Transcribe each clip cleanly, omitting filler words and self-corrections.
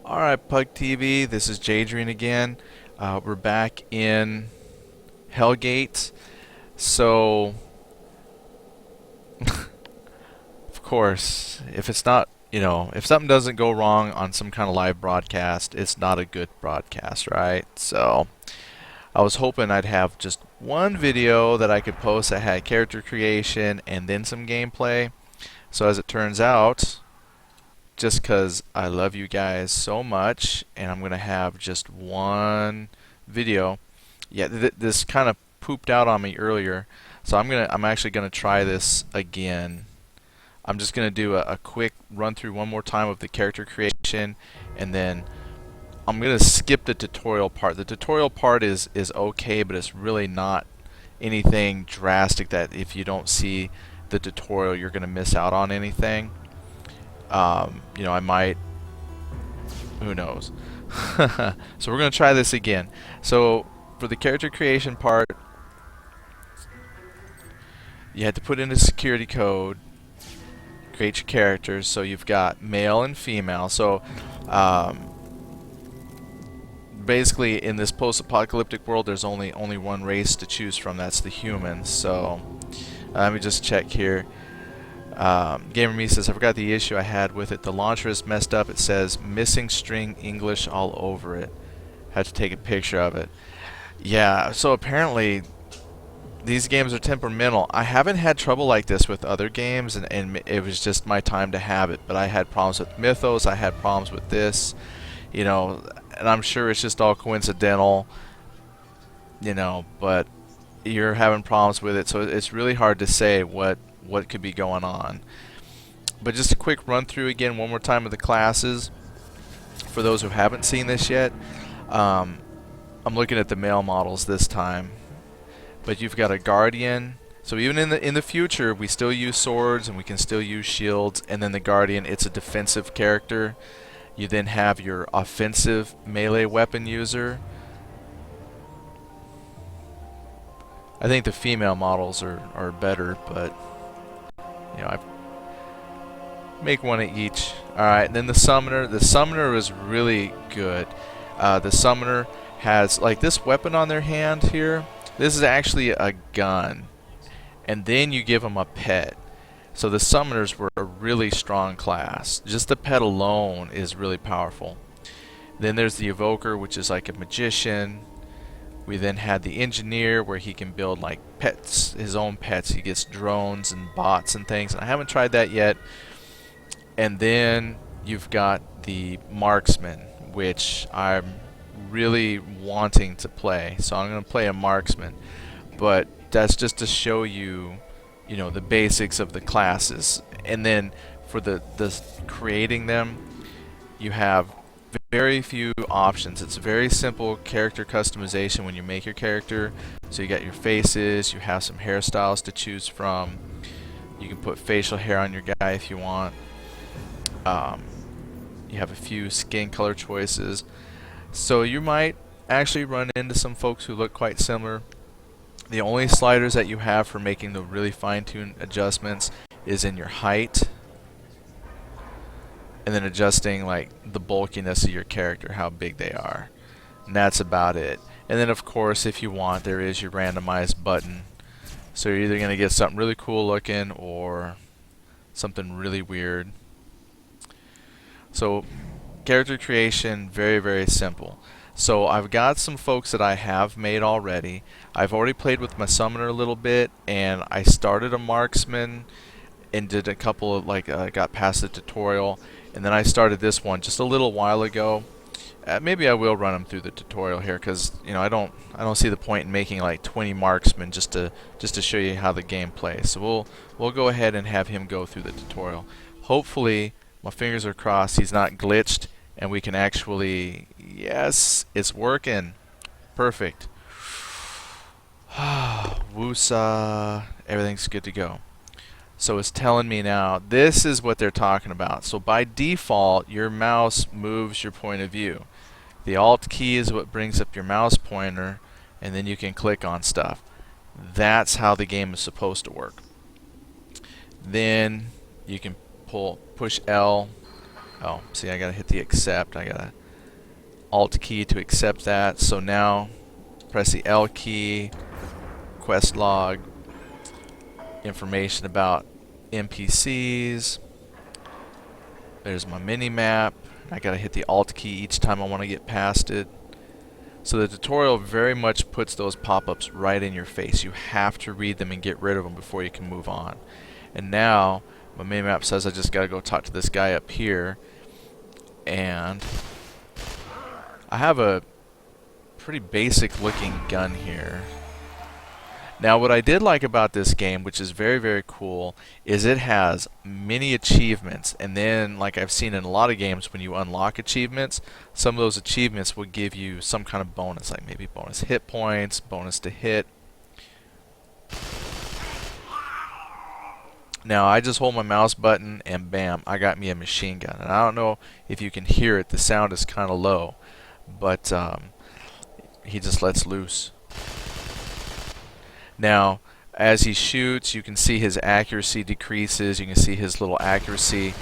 Alright, Pug TV, this is Jadrian again. We're back in Hellgate. So, of course, if it's not, if something doesn't go wrong on some kind of live broadcast, it's not a good broadcast, right? So, I was hoping I'd have just one video that I could post that had character creation and then some gameplay. So, as it turns out, just because I love you guys so much, and I'm gonna have just one video. Yeah, this kind of pooped out on me earlier, so I'm actually gonna try this again. I'm just gonna do a quick run through one more time of the character creation, and then I'm gonna skip the tutorial part. The tutorial part is okay, but it's really not anything drastic that if you don't see the tutorial, you're gonna miss out on anything. I might, who knows. So we're going to try this again. So for the character creation part, you had to put in a security code, create your characters. So you've got male and female. So basically in this post-apocalyptic world, there's only one race to choose from. That's the humans. So let me just check here. Gamer Me says, I forgot the issue I had with it. The launcher is messed up. It says missing string English all over it. Had to take a picture of it. Yeah, so apparently these games are temperamental. I haven't had trouble like this with other games, and it was just my time to have it. But I had problems with Mythos. I had problems with this, and I'm sure it's just all coincidental, but you're having problems with it. So it's really hard to say what could be going on. But just a quick run through again one more time of the classes for those who haven't seen this yet. I'm looking at the male models this time, but you've got a guardian. So even in the future, we still use swords and we can still use shields. And then the guardian, it's a defensive character. You then have your offensive melee weapon user. I think the female models are better, but I make one of each. Alright, and then the summoner. The summoner is really good. The summoner has like this weapon on their hand here. This is actually a gun. And then you give them a pet. So the summoners were a really strong class. Just the pet alone is really powerful. Then there's the evoker, which is like a magician. We then had the engineer, where he can build like pets, his own pets. He gets drones and bots and things. And I haven't tried that yet. And then you've got the marksman, which I'm really wanting to play. So I'm going to play a marksman. But that's just to show you, the basics of the classes. And then for the creating them, you have very few options. It's very simple character customization when you make your character. So you got your faces, you have some hairstyles to choose from. You can put facial hair on your guy if you want. You have a few skin color choices. So you might actually run into some folks who look quite similar. The only sliders that you have for making the really fine-tuned adjustments is in your height, and then adjusting like the bulkiness of your character, how big they are. And that's about it. And then of course, if you want, there is your randomized button. So you're either going to get something really cool looking or something really weird. So character creation, very, very simple. So I've got some folks that I have made already. I've already played with my summoner a little bit, and I started a marksman and did a couple of got past the tutorial, and then I started this one just a little while ago. Maybe I will run them through the tutorial here, because I don't see the point in making like 20 marksmen just to show you how the game plays. So we'll go ahead and have him go through the tutorial. Hopefully, my fingers are crossed, he's not glitched, and we can actually, yes, it's working. Perfect. Woosa, everything's good to go. So it's telling me now, this is what they're talking about. So by default, your mouse moves your point of view. The Alt key is what brings up your mouse pointer, and then you can click on stuff. That's how the game is supposed to work. Then you can push L Oh, see, I gotta hit the accept. I gotta Alt key to accept that. So now press the L key, quest log, information about NPCs. There's my mini map. I gotta hit the Alt key each time I want to get past it. So the tutorial very much puts those pop-ups right in your face. You have to read them and get rid of them before you can move on. And now my mini map says I just gotta go talk to this guy up here, and I have a pretty basic looking gun here. Now what I did like about this game, which is very, very cool, is it has many achievements, and then like I've seen in a lot of games, when you unlock achievements, some of those achievements will give you some kind of bonus, like maybe bonus hit points, bonus to hit. Now I just hold my mouse button and bam, I got me a machine gun. And I don't know if you can hear it, the sound is kind of low, but he just lets loose. Now, as he shoots, you can see his accuracy decreases. You can see his little accuracy.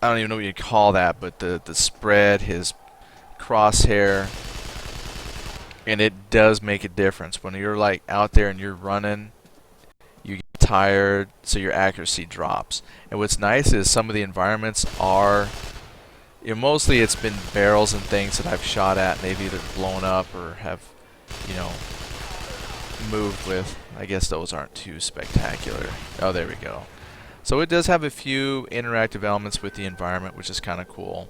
I don't even know what you'd call that, but the spread, his crosshair, and it does make a difference. When you're like out there and you're running, you get tired, so your accuracy drops. And what's nice is some of the environments are, you know, mostly it's been barrels and things that I've shot at, and they've either blown up or have, you know, moved with. I guess those aren't too spectacular. Oh, there we go. So it does have a few interactive elements with the environment, which is kind of cool.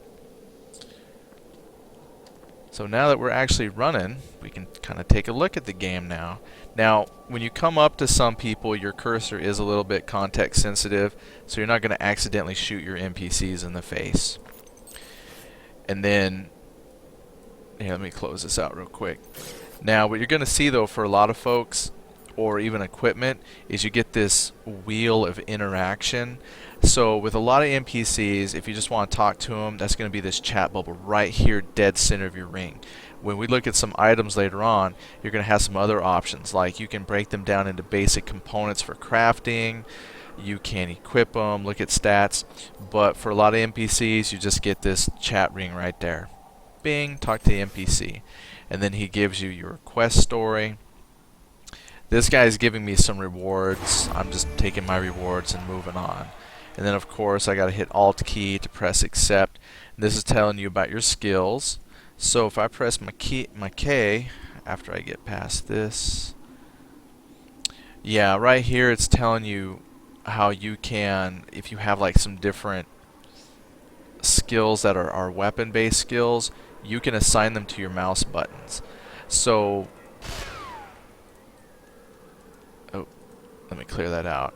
So now that we're actually running, we can kind of take a look at the game now. Now, when you come up to some people, your cursor is a little bit context sensitive, so you're not going to accidentally shoot your NPCs in the face. And then, here, let me close this out real quick. Now, what you're going to see, though, for a lot of folks, or even equipment, is you get this wheel of interaction. So with a lot of NPCs, if you just want to talk to them, that's going to be this chat bubble right here, dead center of your ring. When we look at some items later on, you're going to have some other options, like you can break them down into basic components for crafting, you can equip them, look at stats, but for a lot of NPCs, you just get this chat ring right there. Bing, talk to the NPC. And then he gives you your quest story. This guy is giving me some rewards. I'm just taking my rewards and moving on. And then of course I got to hit Alt key to press accept. And this is telling you about your skills. So if I press my K after I get past this, yeah, right here it's telling you how you can, if you have like some different skills that are weapon based skills, you can assign them to your mouse buttons. So, oh, let me clear that out.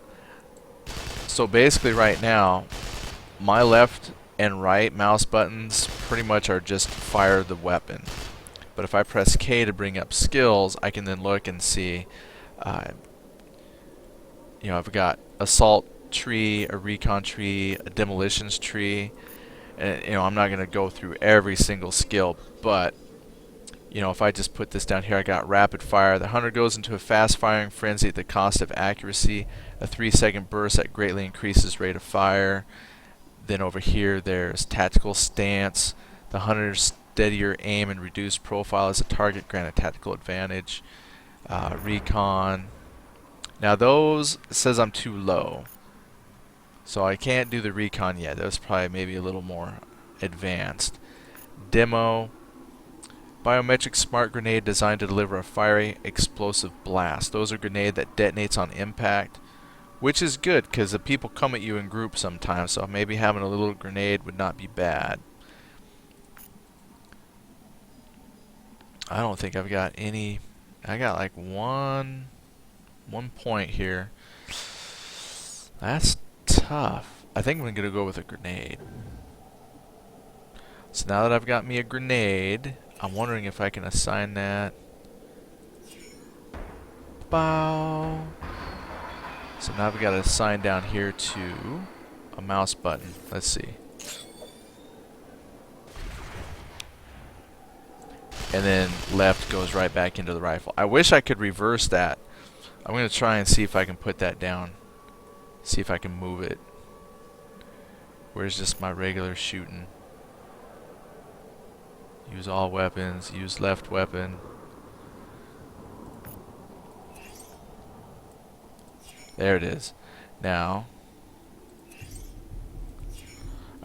So basically right now, my left and right mouse buttons pretty much are just fire the weapon. But if I press K to bring up skills, I can then look and see, you know, I've got assault tree, a recon tree, a demolitions tree. And, you know, I'm not going to go through every single skill, but, you know, if I just put this down here, I got rapid fire. The hunter goes into a fast firing frenzy at the cost of accuracy. A 3-second burst that greatly increases rate of fire. Then over here, there's tactical stance. The hunter's steadier aim and reduced profile as a target grant a tactical advantage. Recon. Now those, it says I'm too low. So I can't do the recon yet. That was probably maybe a little more advanced. Demo. Biometric smart grenade designed to deliver a fiery explosive blast. Those are grenade that detonates on impact, which is good because the people come at you in groups sometimes, so maybe having a little grenade would not be bad. I don't think I've got any. I got like one point here. That's tough. I think I'm going to go with a grenade. So now that I've got me a grenade, I'm wondering if I can assign that. Bow. So now I've got to assign down here to a mouse button. Let's see. And then left goes right back into the rifle. I wish I could reverse that. I'm going to try and see if I can put that down. See if I can move it. Where's just my regular shooting? Use all weapons, use left weapon. There it is. Now,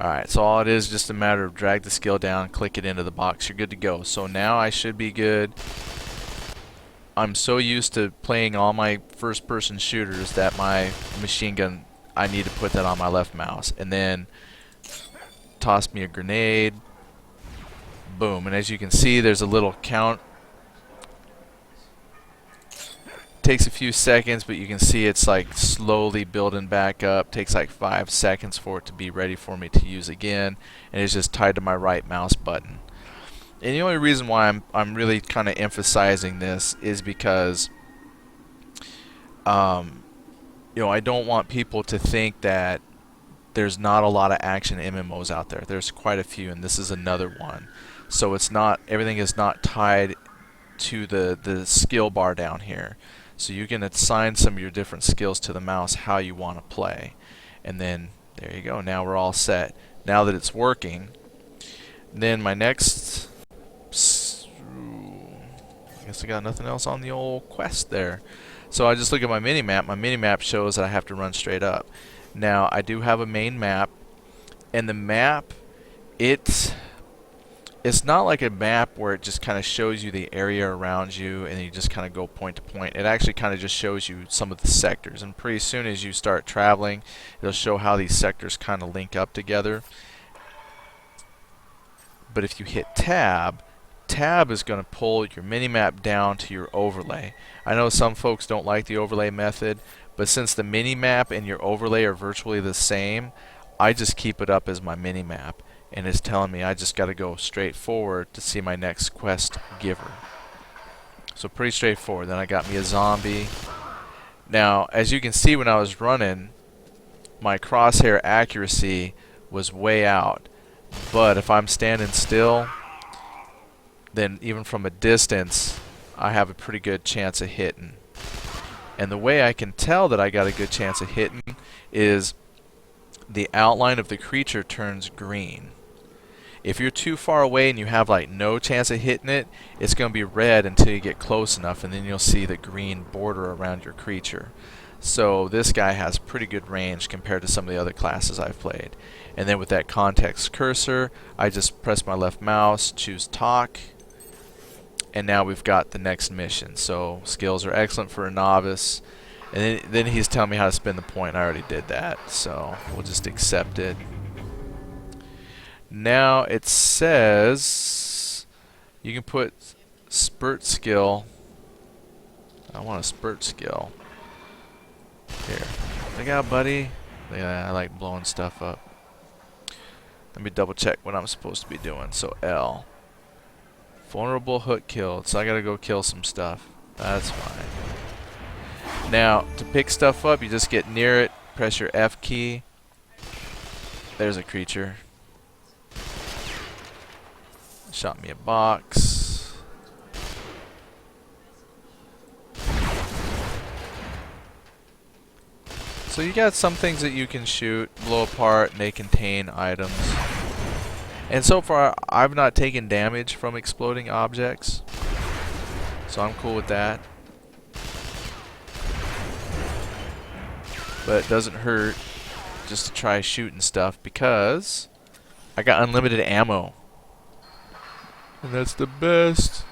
alright, so all it is just a matter of drag the skill down, click it into the box, you're good to go. So now I should be good. I'm so used to playing all my first person shooters that my machine gun, I need to put that on my left mouse. And then toss me a grenade. Boom. And as you can see, there's a little count. Takes a few seconds, but you can see it's like slowly building back up. Takes like 5 seconds for it to be ready for me to use again, and it's just tied to my right mouse button. And the only reason why I'm really kind of emphasizing this is because you know, I don't want people to think that there's not a lot of action MMOs out there. There's quite a few, and this is another one. So it's not, everything is not tied to the skill bar down here. So you can assign some of your different skills to the mouse how you want to play. And then there you go. Now we're all set. Now that it's working, then my next, I guess I got nothing else on the old quest there. So I just look at my mini map. My mini map shows that I have to run straight up. Now I do have a main map, and the map, it's not like a map where it just kind of shows you the area around you and you just kind of go point to point. It actually kind of just shows you some of the sectors, and pretty soon as you start traveling, it'll show how these sectors kind of link up together. But if you hit tab, tab is going to pull your minimap down to your overlay. I know some folks don't like the overlay method, but since the minimap and your overlay are virtually the same, I just keep it up as my minimap, and it's telling me I just got to go straight forward to see my next quest giver. So pretty straightforward. Then I got me a zombie. Now, as you can see, when I was running, my crosshair accuracy was way out. But if I'm standing still, then even from a distance, I have a pretty good chance of hitting. And the way I can tell that I got a good chance of hitting is the outline of the creature turns green. If you're too far away and you have like no chance of hitting it, it's going to be red until you get close enough, and then you'll see the green border around your creature. So this guy has pretty good range compared to some of the other classes I've played. And then with that context cursor, I just press my left mouse, choose talk, and now we've got the next mission. So skills are excellent for a novice. And then he's telling me how to spin the point. I already did that, so we'll just accept it. Now it says you can put spurt skill. I want a spurt skill. Here. Look out, buddy. Yeah, I like blowing stuff up. Let me double check what I'm supposed to be doing. So L. Vulnerable hook killed. So I gotta go kill some stuff. That's fine. Now, to pick stuff up, you just get near it, press your F key. There's a creature. Shot me a box. So you got some things that you can shoot, blow apart, and they contain items. And so far, I've not taken damage from exploding objects, so I'm cool with that. But it doesn't hurt just to try shooting stuff because I got unlimited ammo. And that's the best.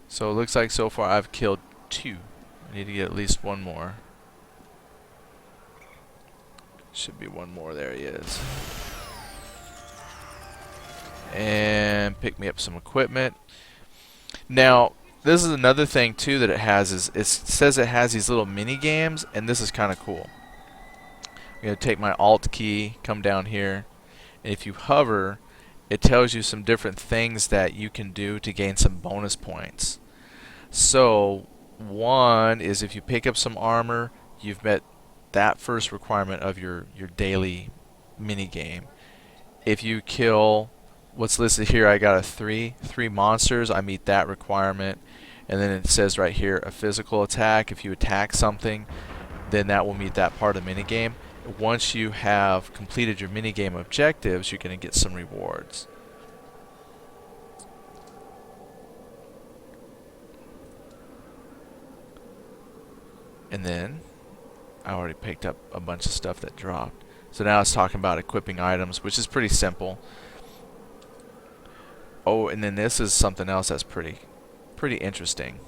So it looks like so far I've killed 2. I need to get at least one more. Should be one more. There he is. And pick me up some equipment. Now, this is another thing too that it has is it says it has these little mini games, and this is kind of cool. I'm going to take my Alt key, come down here, and if you hover, it tells you some different things that you can do to gain some bonus points. So one is if you pick up some armor, you've met that first requirement of your daily mini game. If you kill what's listed here, I got a 3 monsters, I meet that requirement. And then it says right here a physical attack. If you attack something, then that will meet that part of the mini game. once you have completed your minigame objectives, you're going to get some rewards. And then I already picked up a bunch of stuff that dropped. So now it's talking about equipping items, which is pretty simple. Oh, and then this is something else that's pretty interesting.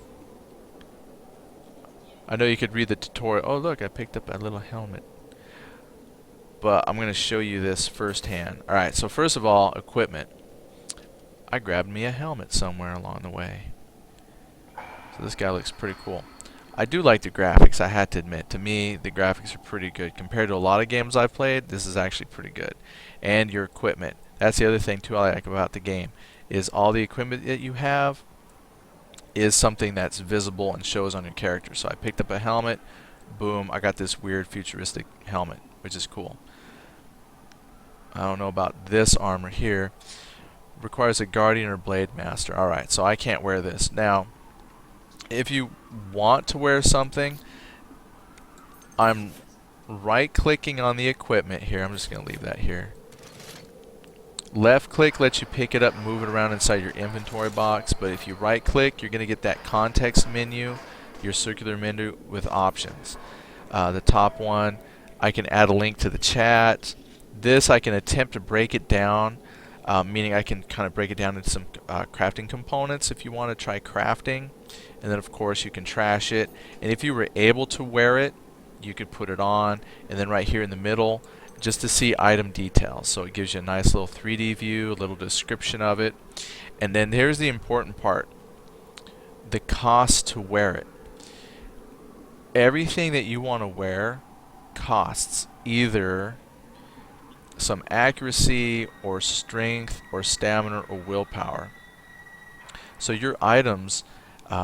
I know you could read the tutorial. Oh, look, I picked up a little helmet. But I'm going to show you this firsthand. Alright, so first of all, equipment. I grabbed me a helmet somewhere along the way. So this guy looks pretty cool. I do like the graphics, I had to admit. To me, the graphics are pretty good. Compared to a lot of games I've played, this is actually pretty good. And your equipment. That's the other thing, too, I like about the game. Is all the equipment that you have is something that's visible and shows on your character. So I picked up a helmet. Boom, I got this weird futuristic helmet, which is cool. I don't know about this armor here. Requires a guardian or blade master. Alright, so I can't wear this. Now, if you want to wear something, I'm right clicking on the equipment here. I'm just going to leave that here. Left click lets you pick it up and move it around inside your inventory box, but if you right click, you're going to get that context menu, your circular menu with options. The top one, I can add a link to the chat. This I can attempt to break it down, meaning I can kind of break it down into some crafting components if you want to try crafting. And then of course you can trash it, and if you were able to wear it, you could put it on, and then right here in the middle, just to see item details. So it gives you a nice little 3D view, a little description of it. And then here's the important part, the cost to wear it. Everything that you want to wear costs either some accuracy or strength or stamina or willpower. So your items,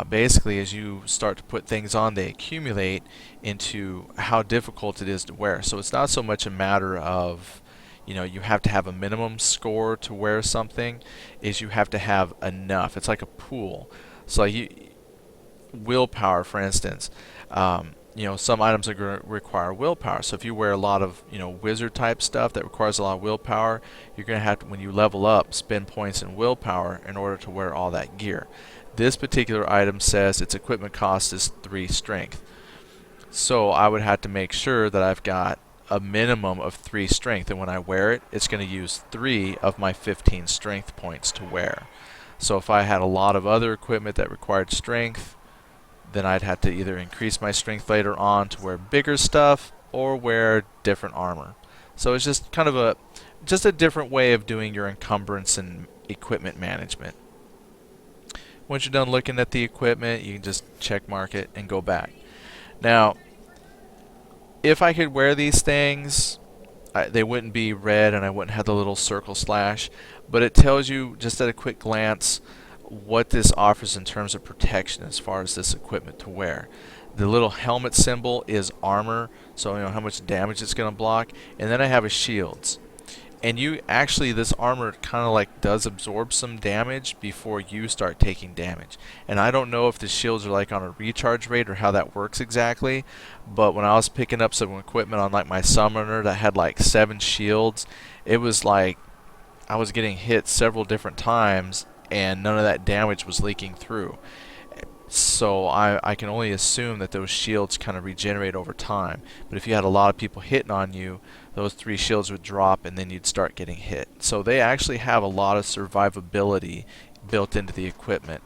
basically as you start to put things on, they accumulate into how difficult it is to wear. So it's not so much a matter of, you know, you have to have a minimum score to wear something, is you have to have enough. It's like a pool. So willpower, for instance, you know, some items are going to require willpower. So if you wear a lot of, you know, wizard type stuff that requires a lot of willpower, you're going to have to, when you level up, spend points in willpower in order to wear all that gear. This particular item says its equipment cost is 3 strength. So I would have to make sure that I've got a minimum of 3 strength, and when I wear it, it's going to use 3 of my 15 strength points to wear. So if I had a lot of other equipment that required strength, then I'd have to either increase my strength later on to wear bigger stuff or wear different armor. So it's just kind of a different way of doing your encumbrance and equipment management. Once you're done looking at the equipment, you can just check mark it and go back. Now, if I could wear these things, they wouldn't be red and I wouldn't have the little circle slash, but it tells you just at a quick glance what this offers in terms of protection as far as this equipment to wear. The little helmet symbol is armor, so you know how much damage it's going to block, and then I have a shields. And you actually, this armor kind of like does absorb some damage before you start taking damage. And I don't know if the shields are like on a recharge rate or how that works exactly, but when I was picking up some equipment on like my summoner that had like 7 shields, it was like I was getting hit several different times and none of that damage was leaking through. So I can only assume that those shields kind of regenerate over time. But if you had a lot of people hitting on you, those 3 shields would drop and then you'd start getting hit. So they actually have a lot of survivability built into the equipment.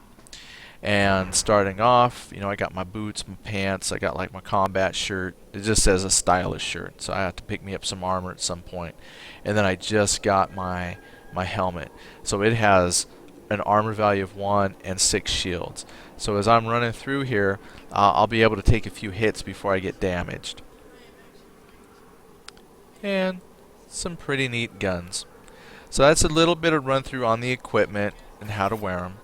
And starting off, you know, I got my boots, my pants, I got like my combat shirt. It just says a stylish shirt, so I have to pick me up some armor at some point. And then I just got my helmet. So it has an armor value of 1 and 6 shields. So as I'm running through here, I'll be able to take a few hits before I get damaged. And some pretty neat guns. So that's a little bit of run through on the equipment and how to wear them.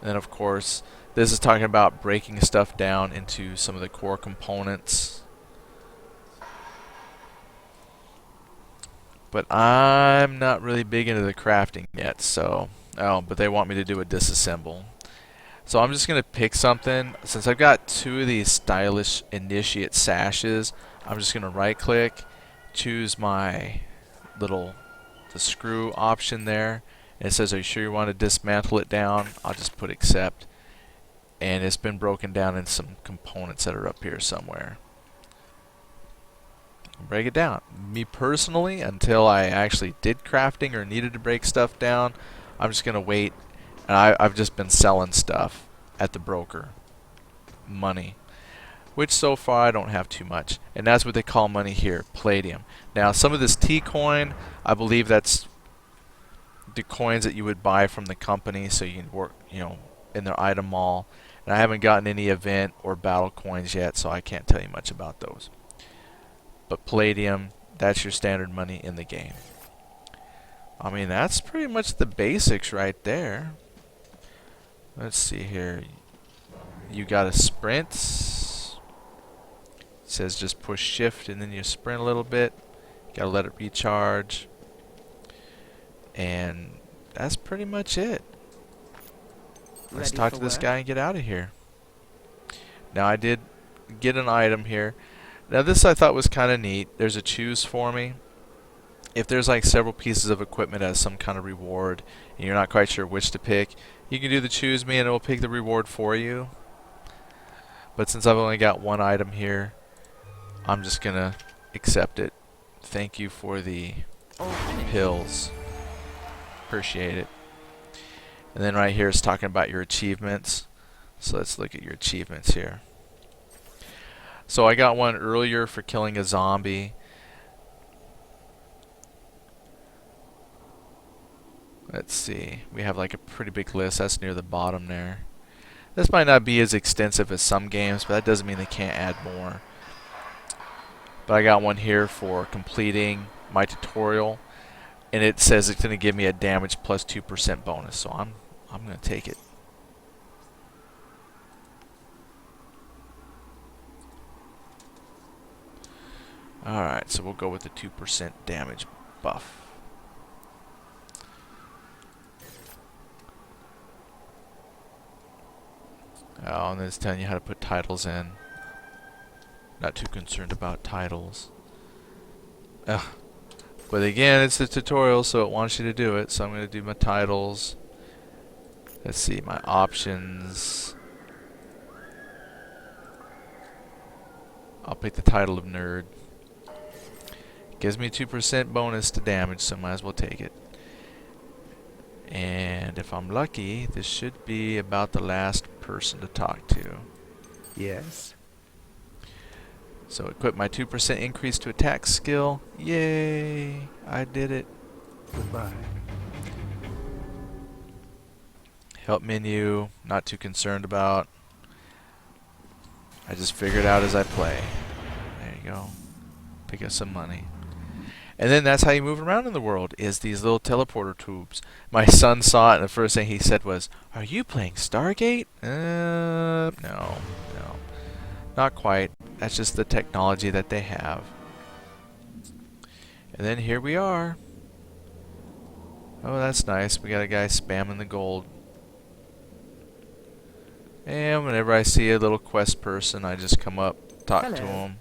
And then of course, this is talking about breaking stuff down into some of the core components. But I'm not really big into the crafting yet, so but they want me to do a disassemble. So I'm just going to pick something. Since I've got 2 of these stylish initiate sashes, I'm just going to right click, choose my the screw option there. And it says, are you sure you want to dismantle it down? I'll just put accept. And it's been broken down in some components that are up here somewhere. Break it down. Me personally, until I actually did crafting or needed to break stuff down, I'm just going to wait. And I've just been selling stuff at the broker. Money. Which so far I don't have too much. And that's what they call money here, palladium. Now some of this T coin, I believe that's the coins that you would buy from the company so you can work, in their item mall. And I haven't gotten any event or battle coins yet, so I can't tell you much about those. But palladium, that's your standard money in the game. I mean, that's pretty much the basics right there. Let's see here. You got a sprint. It says just push shift and then you sprint a little bit. Gotta let it recharge. And that's pretty much it. Let's talk to this guy and get out of here. Now I did get an item here. Now this I thought was kind of neat. There's a choose for me. If there's like several pieces of equipment as some kind of reward and you're not quite sure which to pick, you can do the choose me and it will pick the reward for you. But since I've only got one item here, I'm just gonna accept it. Thank you for the pills. Appreciate it. And then right here it's talking about your achievements. So let's look at your achievements here. So I got one earlier for killing a zombie. Let's see. We have like a pretty big list. That's near the bottom there. This might not be as extensive as some games, but that doesn't mean they can't add more. But I got one here for completing my tutorial, and it says it's going to give me a damage plus 2% bonus. So I'm going to take it. Alright, so we'll go with the 2% damage buff. Oh, and then it's telling you how to put titles in. Not too concerned about titles. Ugh. But again, it's a tutorial, so it wants you to do it. So I'm going to do my titles. Let's see, my options. I'll pick the title of nerd. Gives me 2% bonus to damage, so might as well take it. And if I'm lucky, this should be about the last person to talk to. Yes. So equip my 2% increase to attack skill. Yay! I did it. Goodbye. Help menu, not too concerned about. I just figure it out as I play. There you go. Pick up some money. And then that's how you move around in the world, is these little teleporter tubes. My son saw it and the first thing he said was, "Are you playing Stargate?" No. Not quite. That's just the technology that they have. And then here we are. Oh, that's nice. We got a guy spamming the gold. And whenever I see a little quest person, I just come up, talk to him,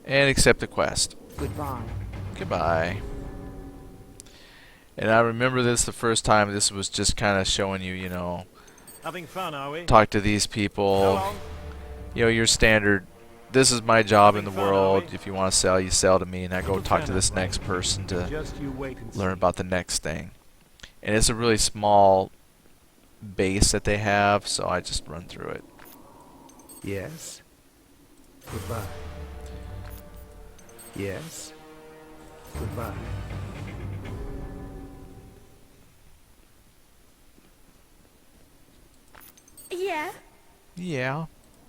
and accept the quest. Goodbye. Goodbye. And I remember this the first time. This was just kind of showing you, Having fun, are we? talk to these people. Your standard. This is my job in the world. If you want to sell, you sell to me, and I go talk to this next person to Just you wait and learn see. about the next thing. And it's a really small base that they have, so I just run through it. Yes. Goodbye. Yes. Goodbye. Yeah. Yeah.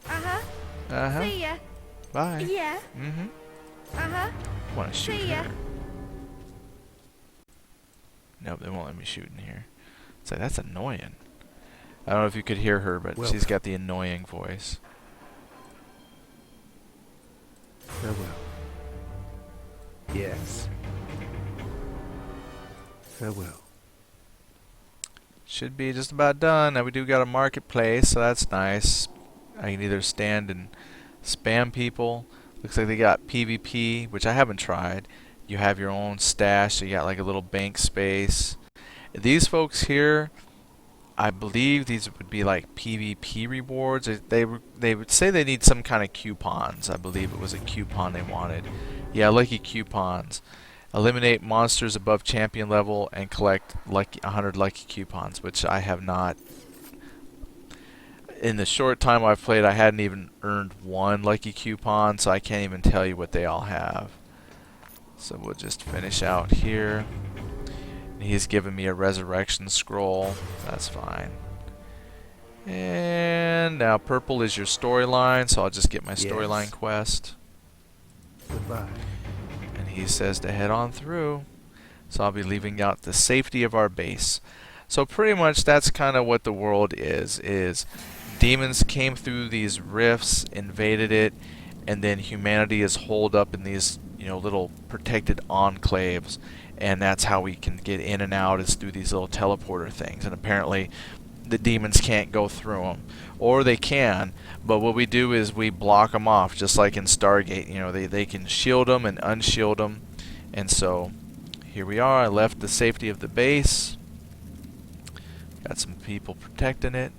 Uh-huh. Uh-huh. See ya. Bye. Yeah. Mm-hmm. Uh-huh. Want to shoot See ya. her. Nope, they won't let me shoot in here. It's like, that's annoying. I don't know if you could hear her, but Well, she's got the annoying voice. Farewell. Yes. Farewell. should be just about done. Now we do got a marketplace, so that's nice. I can either stand and spam people. Looks like they got PvP, which I haven't tried. You have your own stash, so you got like a little bank space. These folks here, I believe these would be like PvP rewards. They would say they need some kind of coupons. I believe it was a coupon they wanted. Yeah, lucky coupons. Eliminate monsters above champion level and collect 100 lucky coupons, which I have not. In the short time I've played, I hadn't even earned one lucky coupon, so I can't even tell you what they all have. So we'll just finish out here. He's given me a resurrection scroll. That's fine. And now purple is your storyline, so I'll just get my storyline Yes. quest. Goodbye. And he says to head on through. So I'll be leaving out the safety of our base. So pretty much that's kind of what the world is demons came through these rifts, invaded it, and then humanity is holed up in these, little protected enclaves, and that's how we can get in and out, is through these little teleporter things. And apparently the demons can't go through them, or they can, but what we do is we block them off, just like in Stargate. They can shield them and unshield them. And so here we are. I left the safety of the base, got some people protecting it.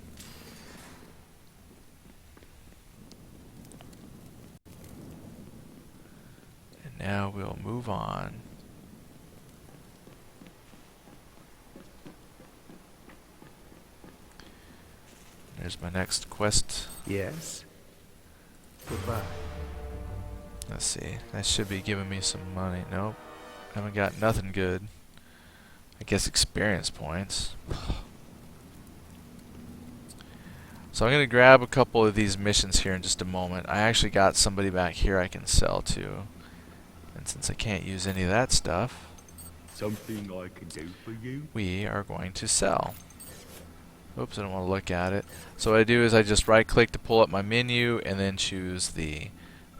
And now we'll move on. There's my next quest. Yes. Goodbye. Let's see. That should be giving me some money. Nope. Haven't got nothing good. I guess experience points. So I'm going to grab a couple of these missions here in just a moment. I actually got somebody back here I can sell to. And since I can't use any of that stuff, Something I can do for you? we are going to sell. Oops, I don't want to look at it. So what I do is I just right click to pull up my menu and then choose the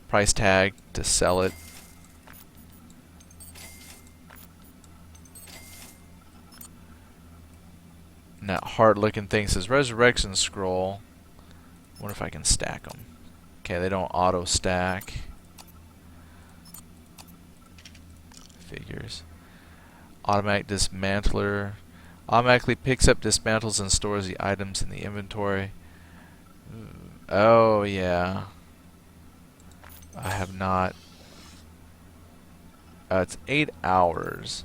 price tag to sell it. And that hard looking thing says resurrection scroll. Wonder if I can stack them. Okay, they don't auto stack. Figures. Automatic dismantler. Automatically picks up, dismantles, and stores the items in the inventory. Oh, yeah. I have not. It's 8 hours.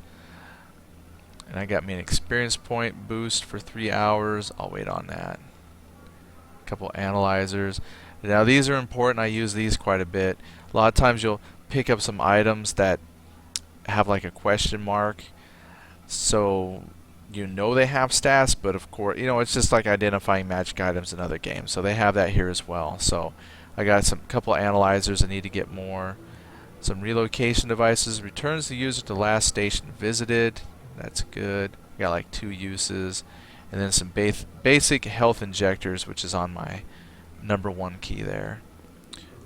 And I got me an experience point boost for 3 hours. I'll wait on that. A couple analyzers. Now these are important. I use these quite a bit. A lot of times you'll pick up some items that have like a question mark. So they have stats, but of course, it's just like identifying magic items in other games. So they have that here as well. So I got couple analyzers. I need to get more. Some relocation devices. Returns the user to last station visited. That's good. I got like 2 uses. And then some basic health injectors, which is on my #1 key there.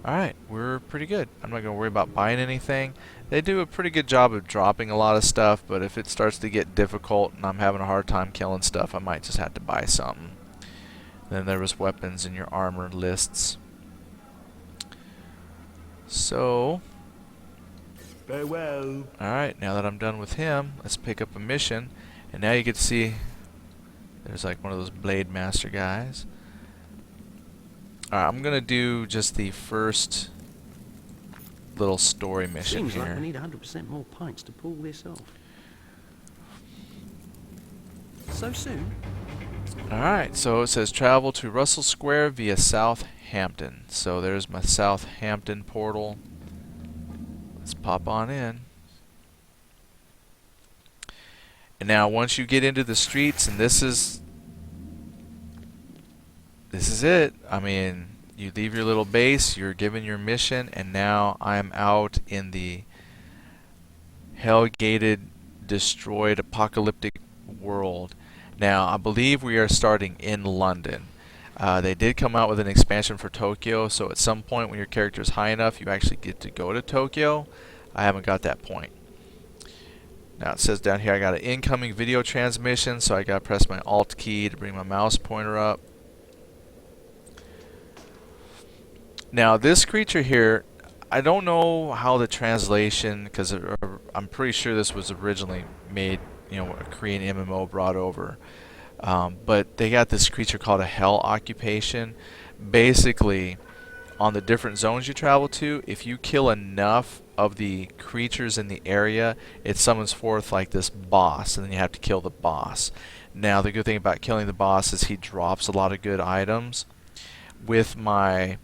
Alright, we're pretty good. I'm not going to worry about buying anything. They do a pretty good job of dropping a lot of stuff, but if it starts to get difficult and I'm having a hard time killing stuff, I might just have to buy something. Then there was weapons in your armor lists. So, Farewell. alright, now that I'm done with him, let's pick up a mission. And now you get to see there's like one of those Blade Master guys. Alright, I'm going to do just the first little story mission Seems like we here. need 100% more pints to pull this off. So soon? Alright, so it says travel to Russell Square via Southampton. So there's my Southampton portal. Let's pop on in. And now once you get into the streets, and this is it. I mean, you leave your little base, you're given your mission, and now I'm out in the hell-gated, destroyed, apocalyptic world. Now, I believe we are starting in London. They did come out with an expansion for Tokyo, so at some point when your character is high enough, you actually get to go to Tokyo. I haven't got that point. Now it says down here I got an incoming video transmission, so I got to press my Alt key to bring my mouse pointer up. Now this creature here, I don't know how the translation, because I'm pretty sure this was originally made, you know, a Korean MMO brought over. But they got this creature called a Hell Occupation. Basically, on the different zones you travel to, if you kill enough of the creatures in the area, it summons forth like this boss, and then you have to kill the boss. Now the good thing about killing the boss is he drops a lot of good items. With my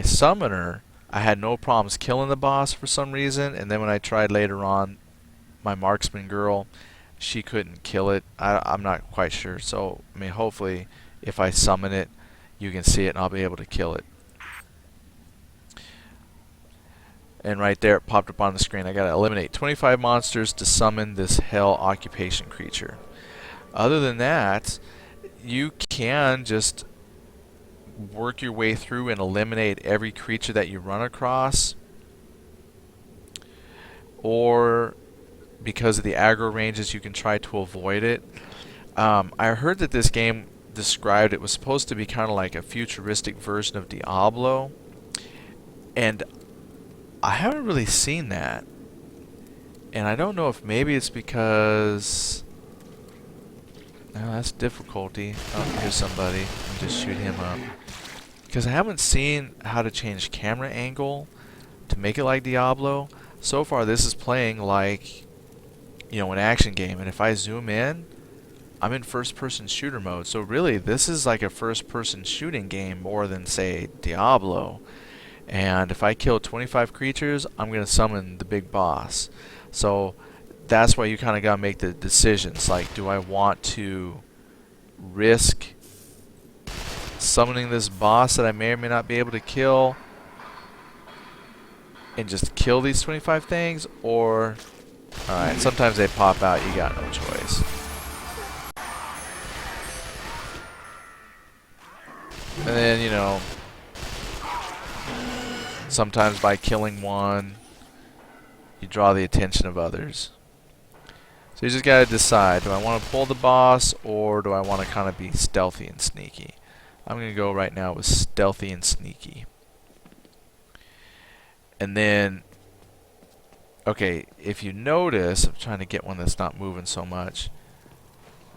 summoner, I had no problems killing the boss for some reason, and then when I tried later on, my marksman girl, she couldn't kill it. I'm not quite sure. So I mean, hopefully if I summon it, you can see it and I'll be able to kill it. And right there it popped up on the screen. I gotta eliminate 25 monsters to summon this Hell Occupation creature. Other than that, you can just work your way through and eliminate every creature that you run across. Or because of the aggro ranges, you can try to avoid it. I heard that this game described it was supposed to be kind of like a futuristic version of Diablo, and I haven't really seen that. And I don't know if maybe it's because... No, that's difficulty. Oh, here's somebody. Let me just shoot him up. Because I haven't seen how to change camera angle to make it like Diablo. So far this is playing like, you know, an action game. And if I zoom in, I'm in first person shooter mode. So really this is like a first person shooting game more than, say, Diablo. And if I kill 25 creatures, I'm going to summon the big boss. So that's why you kind of got to make the decisions. Like, do I want to risk summoning this boss that I may or may not be able to kill and just kill these 25 things? Or, alright, sometimes they pop out, you got no choice. And then, you know, sometimes by killing one, you draw the attention of others. So you just gotta decide, do I want to pull the boss or do I want to kind of be stealthy and sneaky? I'm gonna go right now with stealthy and sneaky. And then, okay, if you notice, I'm trying to get one that's not moving so much.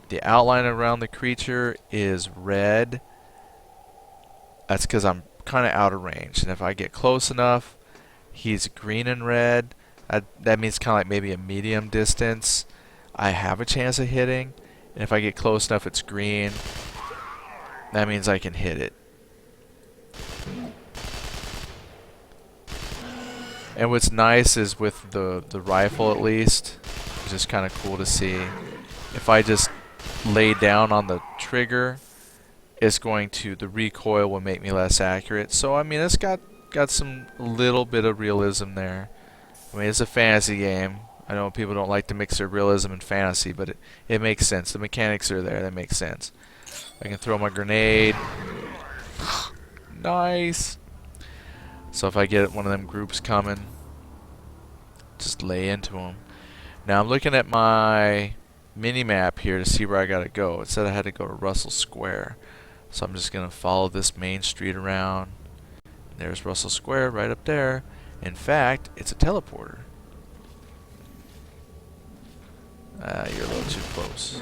The outline around the creature is red. That's because I'm kind of out of range, and if I get close enough, he's green and red. That means kind of like maybe a medium distance. I have a chance of hitting, and if I get close enough, it's green. That means I can hit it. And what's nice is with the rifle, at least, it's just kind of cool to see. If I just lay down on the trigger, it's going to, the recoil will make me less accurate. So I mean, it's got some little bit of realism there. I mean, it's a fantasy game. I know people don't like to mix their realism and fantasy, but it makes sense. The mechanics are there. That makes sense. I can throw my grenade. Nice. So if I get one of them groups coming, just lay into them. Now I'm looking at my mini-map here to see where I gotta go. It said I had to go to Russell Square. So I'm just gonna follow this main street around. There's Russell Square right up there. In fact, it's a teleporter. You're a little too close.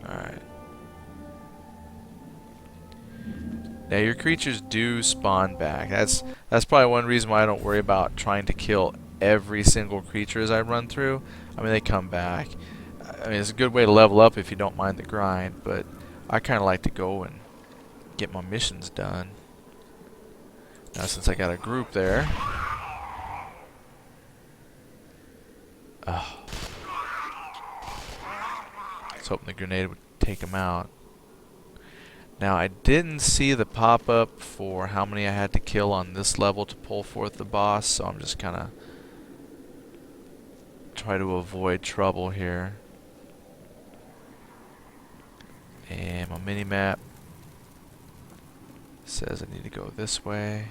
Alright. Now your creatures do spawn back. That's probably one reason why I don't worry about trying to kill every single creature as I run through. I mean, they come back. I mean, it's a good way to level up if you don't mind the grind, but I kind of like to go and get my missions done. Now since I got a group there. Oh. I was hoping the grenade would take them out. Now I didn't see the pop-up for how many I had to kill on this level to pull forth the boss, so I'm just kind of try to avoid trouble here. And my mini-map says I need to go this way.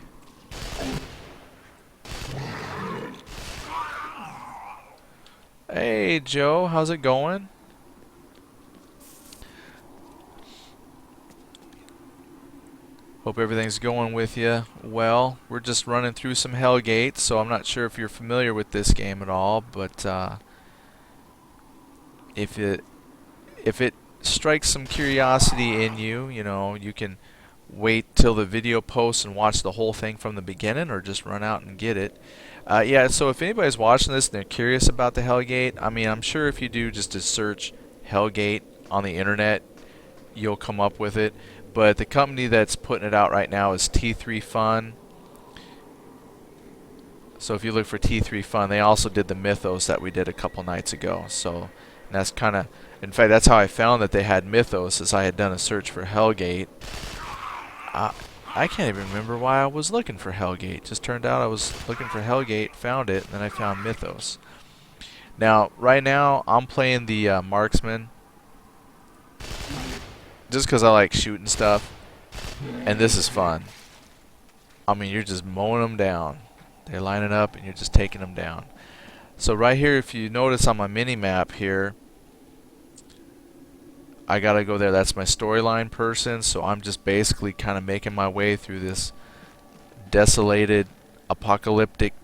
Hey, Joe, how's it going? Hope everything's going with you well. We're just running through some Hellgate, so I'm not sure if you're familiar with this game at all, but if it strikes some curiosity in you, you know, you can wait till the video posts and watch the whole thing from the beginning, or just run out and get it. Yeah, so if anybody's watching this and they're curious about the Hellgate, I mean, I'm sure if you do just a search Hellgate on the internet, you'll come up with it. But the company that's putting it out right now is T3Fun. So if you look for T3Fun, they also did the Mythos that we did a couple nights ago. So that's kind of, in fact, that's how I found that they had Mythos, as I had done a search for Hellgate. I can't even remember why I was looking for Hellgate. Just turned out I was looking for Hellgate, found it, and then I found Mythos. Now, right now, I'm playing the Marksman, just because I like shooting stuff, and this is fun. I mean, you're just mowing them down. They're lining up, and you're just taking them down. So right here, if you notice on my mini-map here, I gotta go there. That's my storyline person, so I'm just basically kind of making my way through this desolated, apocalyptic,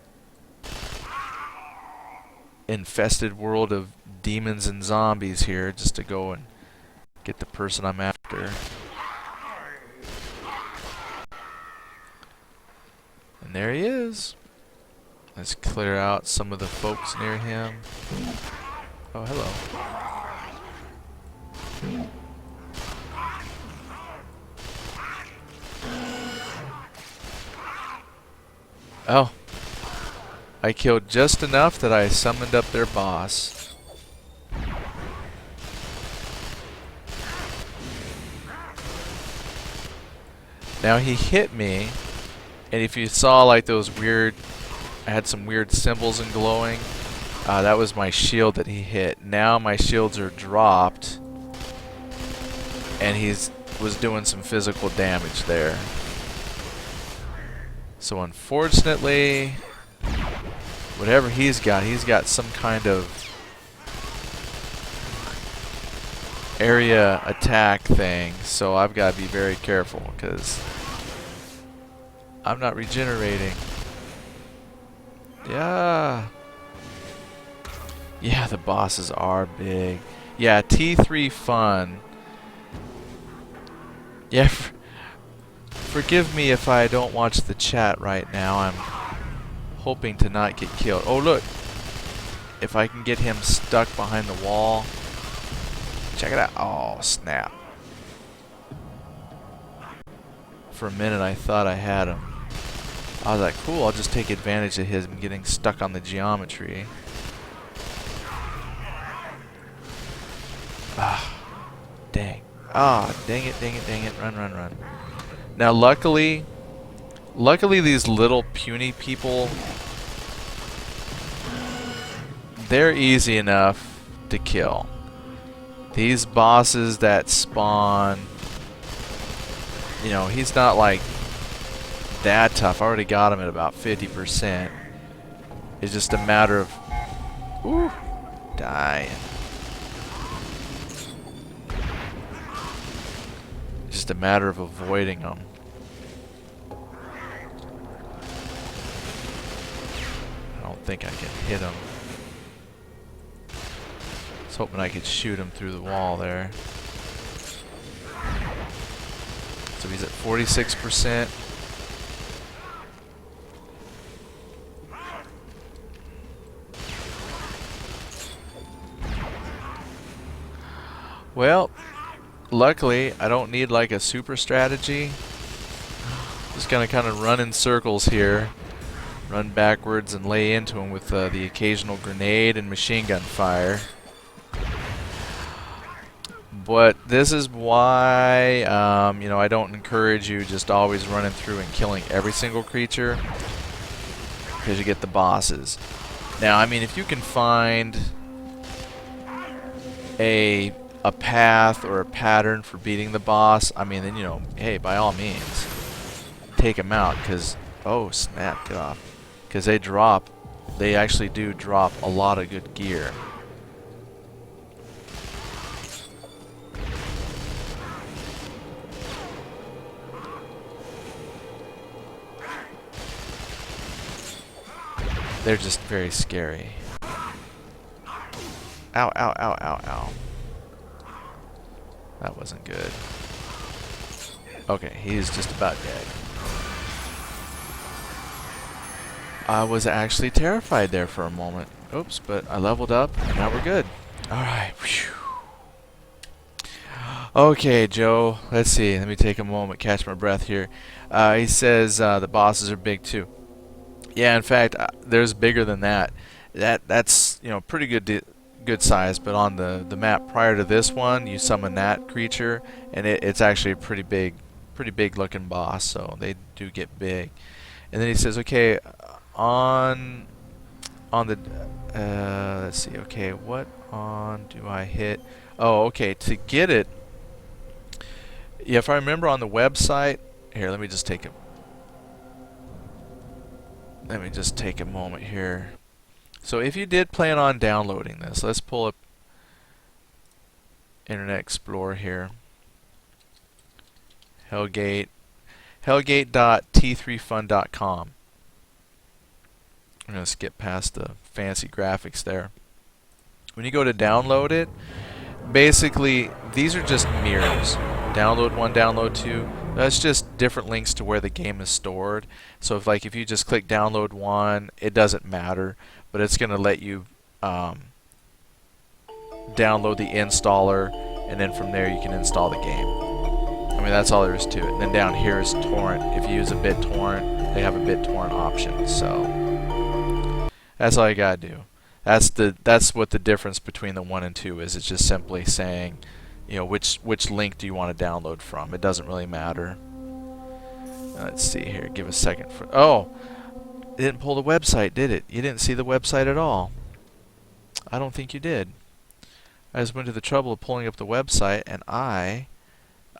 infested world of demons and zombies here, just to go and get the person I'm after. And there he is. Let's clear out some of the folks near him. Oh, hello. Oh. I killed just enough that I summoned up their boss. Now he hit me, and if you saw like those weird, I had some weird symbols and glowing, that was my shield that he hit. Now my shields are dropped, and was doing some physical damage there. So unfortunately, whatever he's got some kind of area attack thing, so I've got to be very careful because I'm not regenerating. Yeah, the bosses are big. Yeah, T3Fun. Yeah, forgive me if I don't watch the chat right now. I'm hoping to not get killed. Oh, look. If I can get him stuck behind the wall. Check it out. Oh, snap. For a minute, I thought I had him. I was like, cool, I'll just take advantage of him getting stuck on the geometry. Ah, dang. Ah, dang it. Run. Now, luckily these little puny people, they're easy enough to kill. These bosses that spawn, you know, he's not like that tough. I already got him at about 50%. It's just a matter of dying. Just a matter of avoiding them. I don't think I can hit him. I was hoping I could shoot him through the wall there. So he's at 46%. Well, luckily, I don't need like a super strategy. Just gonna kind of run in circles here, run backwards and lay into him with the occasional grenade and machine gun fire. But this is why, you know, I don't encourage you just always running through and killing every single creature, because you get the bosses. Now, I mean, if you can find a path or a pattern for beating the boss, I mean, then, you know, hey, by all means, take them out, because, oh, snap, get off. Because they actually do drop a lot of good gear. they're just very scary. Ow, ow, ow, ow, ow. That wasn't good. Okay, he's just about dead. I was actually terrified there for a moment. Oops, but I leveled up, and now we're good. Alright. Okay, Joe. Let's see. Let me take a moment, catch my breath here. He says the bosses are big too. Yeah, in fact, there's bigger than that. That's pretty good size. But on the map prior to this one, you summon that creature, and it's actually a pretty big looking boss. So they do get big. And then he says, okay, on the let's see. Okay, what on do I hit? Oh, okay. To get it, yeah, if I remember on the website here, let me just take a moment here. So if you did plan on downloading this, let's pull up Internet Explorer here. Hellgate.t3fun.com. I'm going to skip past the fancy graphics there. When you go to download it, basically these are just mirrors. Download 1, download 2. That's just different links to where the game is stored. So if you just click download 1, it doesn't matter, but it's going to let you download the installer, and then from there you can install the game. I mean, that's all there is to it. And then down here is torrent. If you use a BitTorrent, they have a BitTorrent option. So that's all you gotta do. That's what the difference between the 1 and 2 is. It's just simply saying, which link do you want to download from. It doesn't really matter. Let's see here. Give a second for. Oh, it didn't pull the website, did it? You didn't see the website at all. I don't think you did. I just went to the trouble of pulling up the website, and I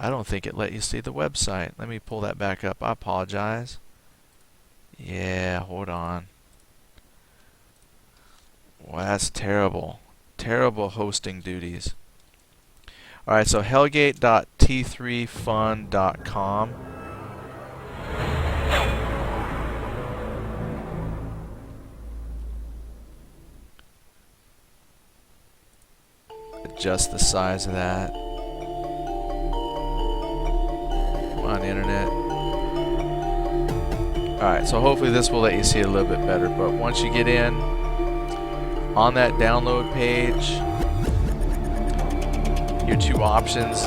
don't think it let you see the website. Let me pull that back up. I apologize. Yeah, hold on. Well, that's terrible. Terrible hosting duties. Alright, so hellgate.t3fun.com. Adjust the size of that. Come on, internet. Alright, so hopefully this will let you see it a little bit better, but once you get in, on that download page, your two options,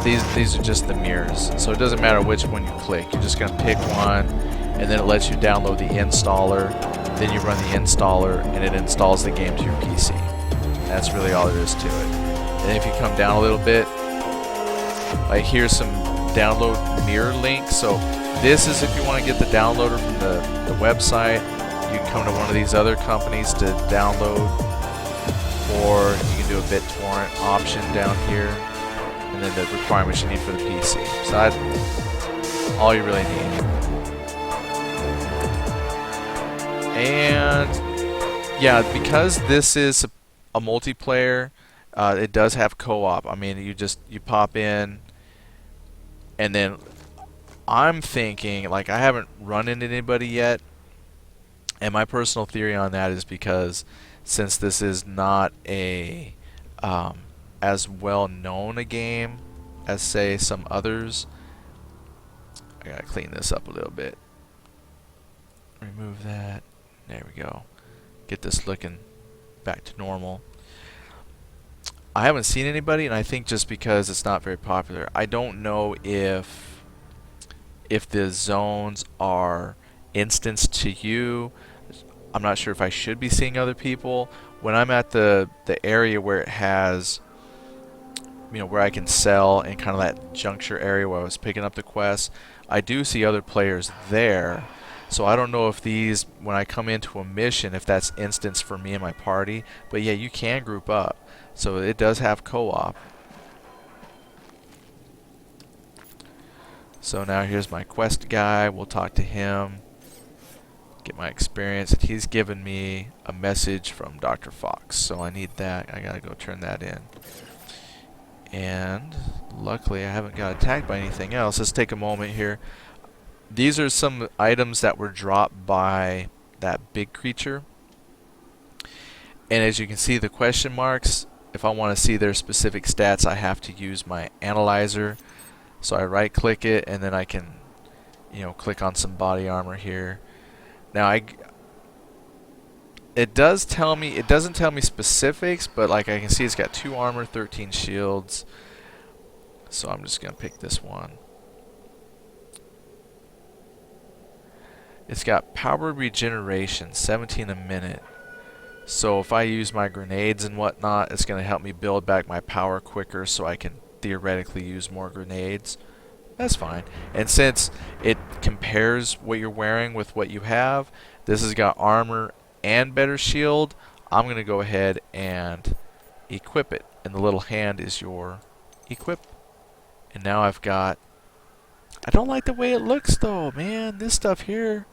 these are just the mirrors. So it doesn't matter which one you click. You're just going to pick one, and then it lets you download the installer. Then you run the installer, and it installs the game to your PC. That's really all there is to it. And if you come down a little bit, like here's some download mirror links. So this is if you want to get the downloader from the website. You can come to one of these other companies to download, or you can do a BitTorrent option down here, and then the requirements you need for the PC. So that's all you really need. And yeah, because this is a multiplayer, it does have co-op. I mean, you pop in, and then I'm thinking, like, I haven't run into anybody yet. And my personal theory on that is because since this is not a as well known a game as, say, some others, I gotta clean this up a little bit. Remove that. There we go. Get this looking back to normal. I haven't seen anybody, and I think just because it's not very popular. I don't know if the zones are instanced to you. I'm not sure if I should be seeing other people. When I'm at the area where it has, where I can sell, and kind of that juncture area where I was picking up the quests, I do see other players there. So I don't know if these, when I come into a mission, if that's instanced for me and my party. But yeah, you can group up. So it does have co-op. So now here's my quest guy. We'll talk to him. Get my experience, and he's given me a message from Dr. Fox, so I need that. I gotta go turn that in. And luckily I haven't got attacked by anything else. Let's take a moment here. These are some items that were dropped by that big creature. And as you can see, the question marks, if I want to see their specific stats, I have to use my analyzer. So I right click it, and then I can, click on some body armor here. Now it does tell me, it doesn't tell me specifics, but like I can see it's got 2 armor, 13 shields. So I'm just going to pick this one. It's got power regeneration, 17 a minute. So if I use my grenades and whatnot, it's going to help me build back my power quicker so I can theoretically use more grenades. That's fine. And since it compares what you're wearing with what you have, this has got armor and better shield, I'm going to go ahead and equip it. And the little hand is your equip. And now I've got... I don't like the way it looks though, man. This stuff here,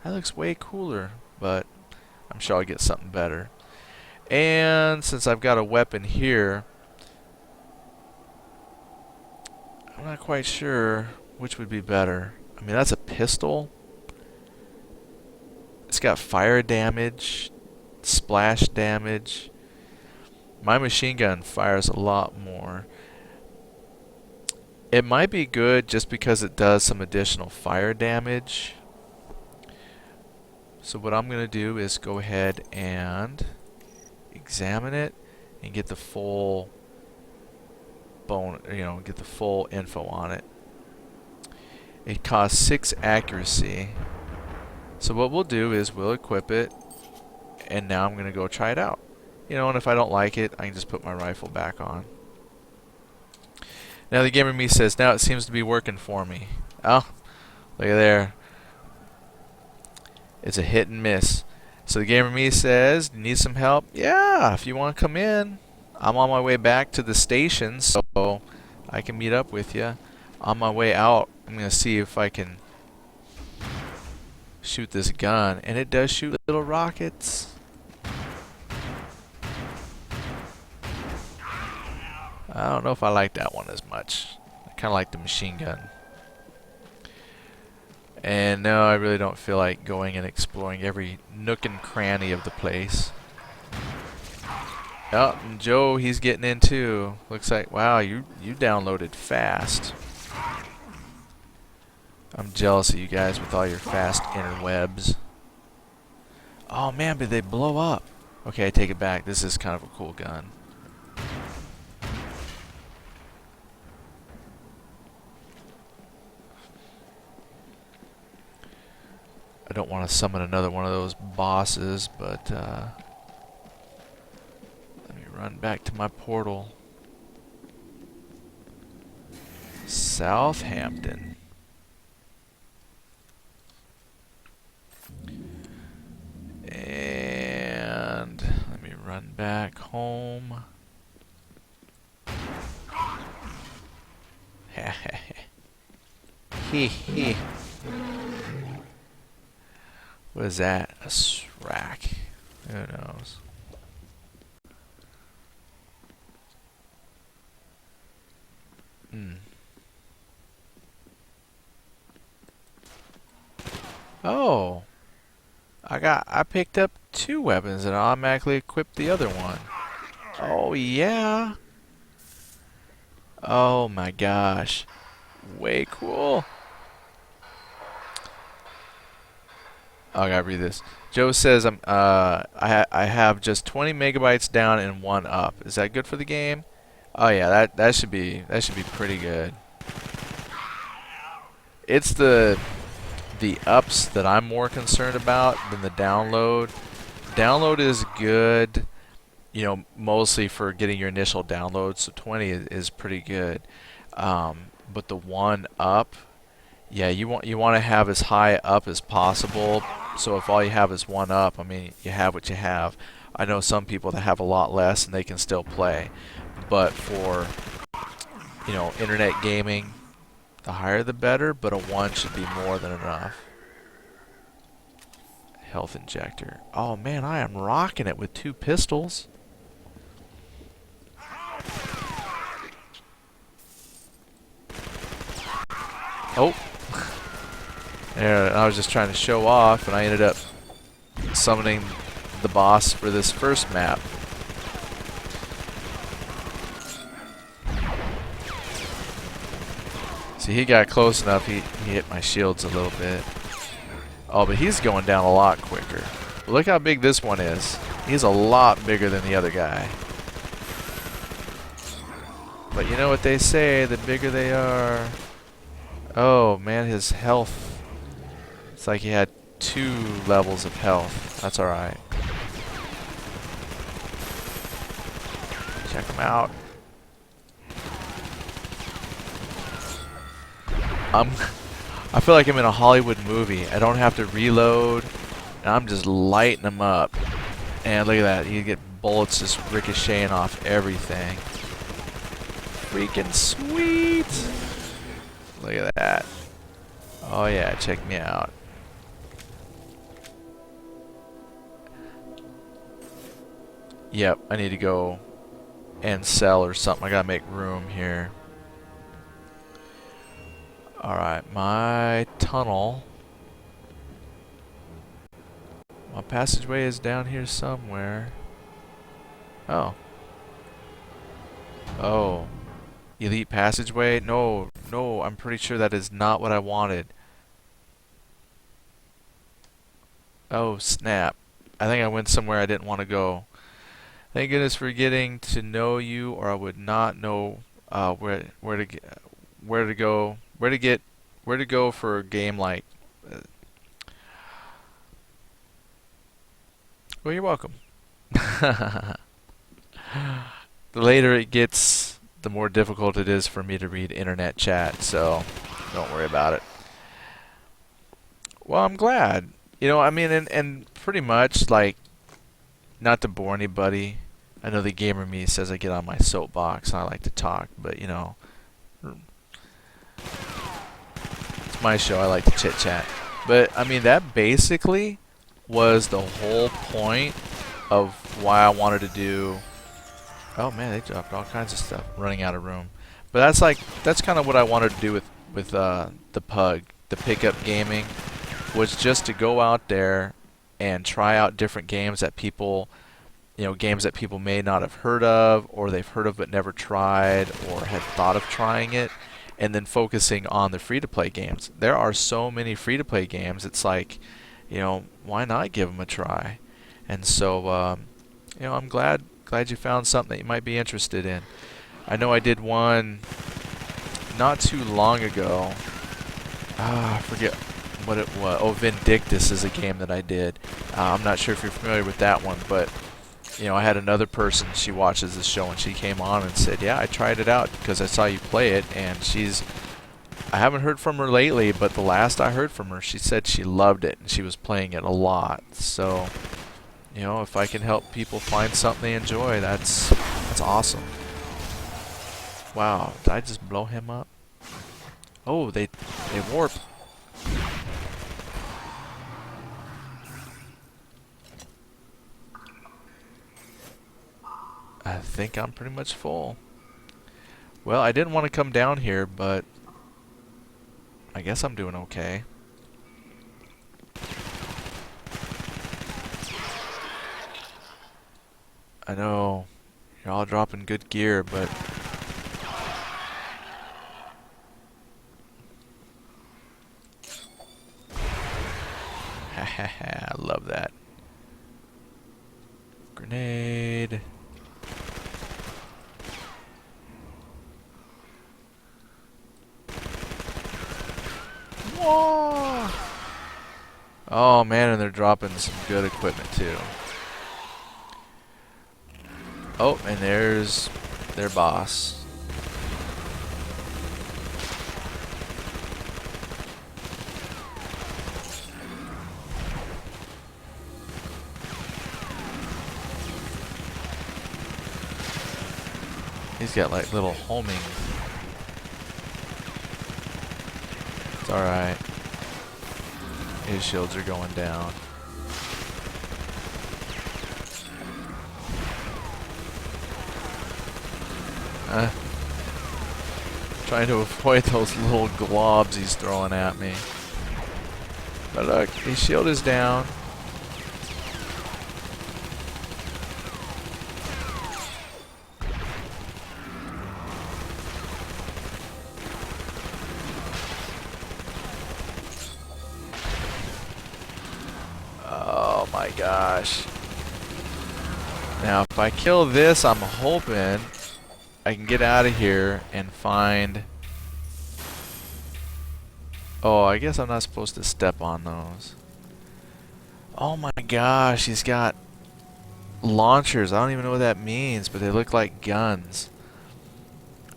that looks way cooler. But I'm sure I'll get something better. And since I've got a weapon here, I'm not quite sure which would be better. I mean, that's a pistol. It's got fire damage, splash damage. My machine gun fires a lot more. It might be good just because it does some additional fire damage. So what I'm going to do is go ahead and examine it and get the full get the full info on it. It costs 6 accuracy. So what we'll do is we'll equip it, and now I'm going to go try it out. And if I don't like it, I can just put my rifle back on. Now the gamer me says, now it seems to be working for me. Oh, look at there. It's a hit and miss. So the gamer me says, you need some help? Yeah, if you want to come in. I'm on my way back to the station, so I can meet up with you. On my way out, I'm going to see if I can shoot this gun. And it does shoot little rockets. I don't know if I like that one as much. I kind of like the machine gun. And no, I really don't feel like going and exploring every nook and cranny of the place. Oh, and Joe, he's getting in too. Looks like, wow, you downloaded fast. I'm jealous of you guys with all your fast interwebs. Oh man, but they blow up. Okay, I take it back. This is kind of a cool gun. I don't want to summon another one of those bosses, but let me run back to my portal. Southampton. And let me run back home. Hee hee. What is that? A rack. Who knows? Oh. I picked up 2 weapons and automatically equipped the other one. Oh yeah. Oh my gosh. Way cool. Oh, I gotta read this. Joe says I have just 20 megabytes down and 1 up. Is that good for the game? Oh yeah, that should be pretty good. It's the ups that I'm more concerned about than the download. Download is good, mostly for getting your initial download. So 20 is pretty good. But the 1 up, yeah, you want to have as high up as possible. So if all you have is 1 up, I mean, you have what you have. I know some people that have a lot less and they can still play. But for, internet gaming, the higher the better, but a 1 should be more than enough. Health injector. Oh man, I am rocking it with 2 pistols. Oh. There, I was just trying to show off, and I ended up summoning the boss for this first map. See, he got close enough, he hit my shields a little bit. Oh, but he's going down a lot quicker. Look how big this one is. He's a lot bigger than the other guy. But you know what they say, the bigger they are... Oh, man, his health... It's like he had 2 levels of health. That's alright. Check him out. I feel like I'm in a Hollywood movie. I don't have to reload. And I'm just lighting them up. And look at that. You get bullets just ricocheting off everything. Freaking sweet. Look at that. Oh yeah, check me out. Yep, I need to go and sell or something. I gotta make room here. Alright, my tunnel. My passageway is down here somewhere. Oh. Oh. Elite passageway? No, no, I'm pretty sure that is not what I wanted. Oh, snap. I think I went somewhere I didn't want to go. Thank goodness for getting to know you, or I would not know where to go for a game like. Well, you're welcome. The later it gets, the more difficult it is for me to read internet chat, so don't worry about it. Well, I'm glad. You know, I mean, and pretty much, like, not to bore anybody. I know the gamer me says I get on my soapbox and I like to talk, but, you know, it's my show. I like to chit-chat. But, I mean, that basically was the whole point of why I wanted to do... Oh, man, they dropped all kinds of stuff. Running out of room. But that's kind of what I wanted to do with the Pug, the pickup gaming, was just to go out there and try out different games that people, you know, games that people may not have heard of, or they've heard of but never tried, or had thought of trying it, and then focusing on the free-to-play games. There are so many free-to-play games, it's like, you know, why not give them a try? And so, you know, I'm glad you found something that you might be interested in. I know I did one not too long ago. I forget what it was. Oh, Vindictus is a game that I did. I'm not sure if you're familiar with that one, but you know, I had another person, she watches the show, and she came on and said, yeah, I tried it out because I saw you play it, and I haven't heard from her lately, but the last I heard from her, she said she loved it, and she was playing it a lot. So, you know, if I can help people find something they enjoy, that's awesome. Wow, did I just blow him up? Oh, they warp. I think I'm pretty much full. Well, I didn't want to come down here, but I guess I'm doing okay. I know you're all dropping good gear, but I love that. Grenade. Whoa! Oh man, and they're dropping some good equipment too. Oh, and there's their boss. He's got like little homing. It's alright. His shields are going down. Trying to avoid those little globs he's throwing at me. But look, his shield is down. my gosh. Now, if I kill this, I'm hoping I can get out of here and find... Oh, I guess I'm not supposed to step on those. Oh my gosh, he's got launchers. I don't even know what that means, but they look like guns.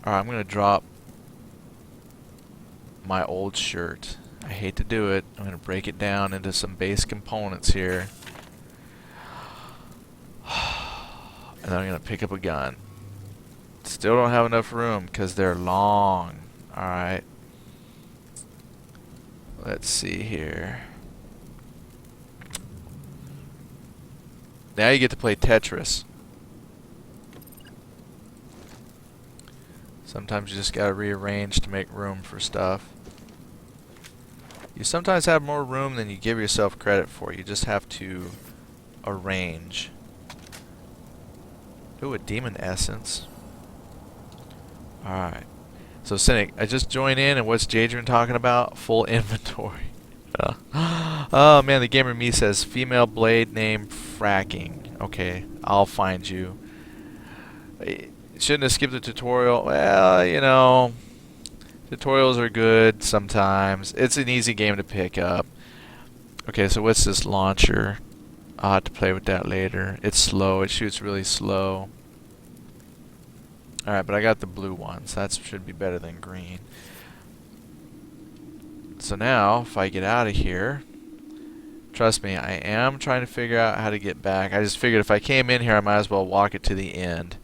Alright, I'm going to drop my old shirt. I hate to do it. I'm going to break it down into some base components here. And then I'm going to pick up a gun. Still don't have enough room because they're long. Alright. Let's see here. Now you get to play Tetris. Sometimes you just gotta rearrange to make room for stuff. You sometimes have more room than you give yourself credit for. You just have to arrange. Ooh, a demon essence. Alright. So Cynic, I just joined in, and what's Jadrian talking about? Full inventory. Oh man, the gamer me says female blade name fracking. Okay, I'll find you. Shouldn't have skipped the tutorial. Well, you know, tutorials are good sometimes. It's an easy game to pick up. Okay, so what's this launcher? I'll have to play with that later. It's slow. It shoots really slow. Alright, but I got the blue one, so that should be better than green. So now, if I get out of here, trust me, I am trying to figure out how to get back. I just figured if I came in here, I might as well walk it to the end.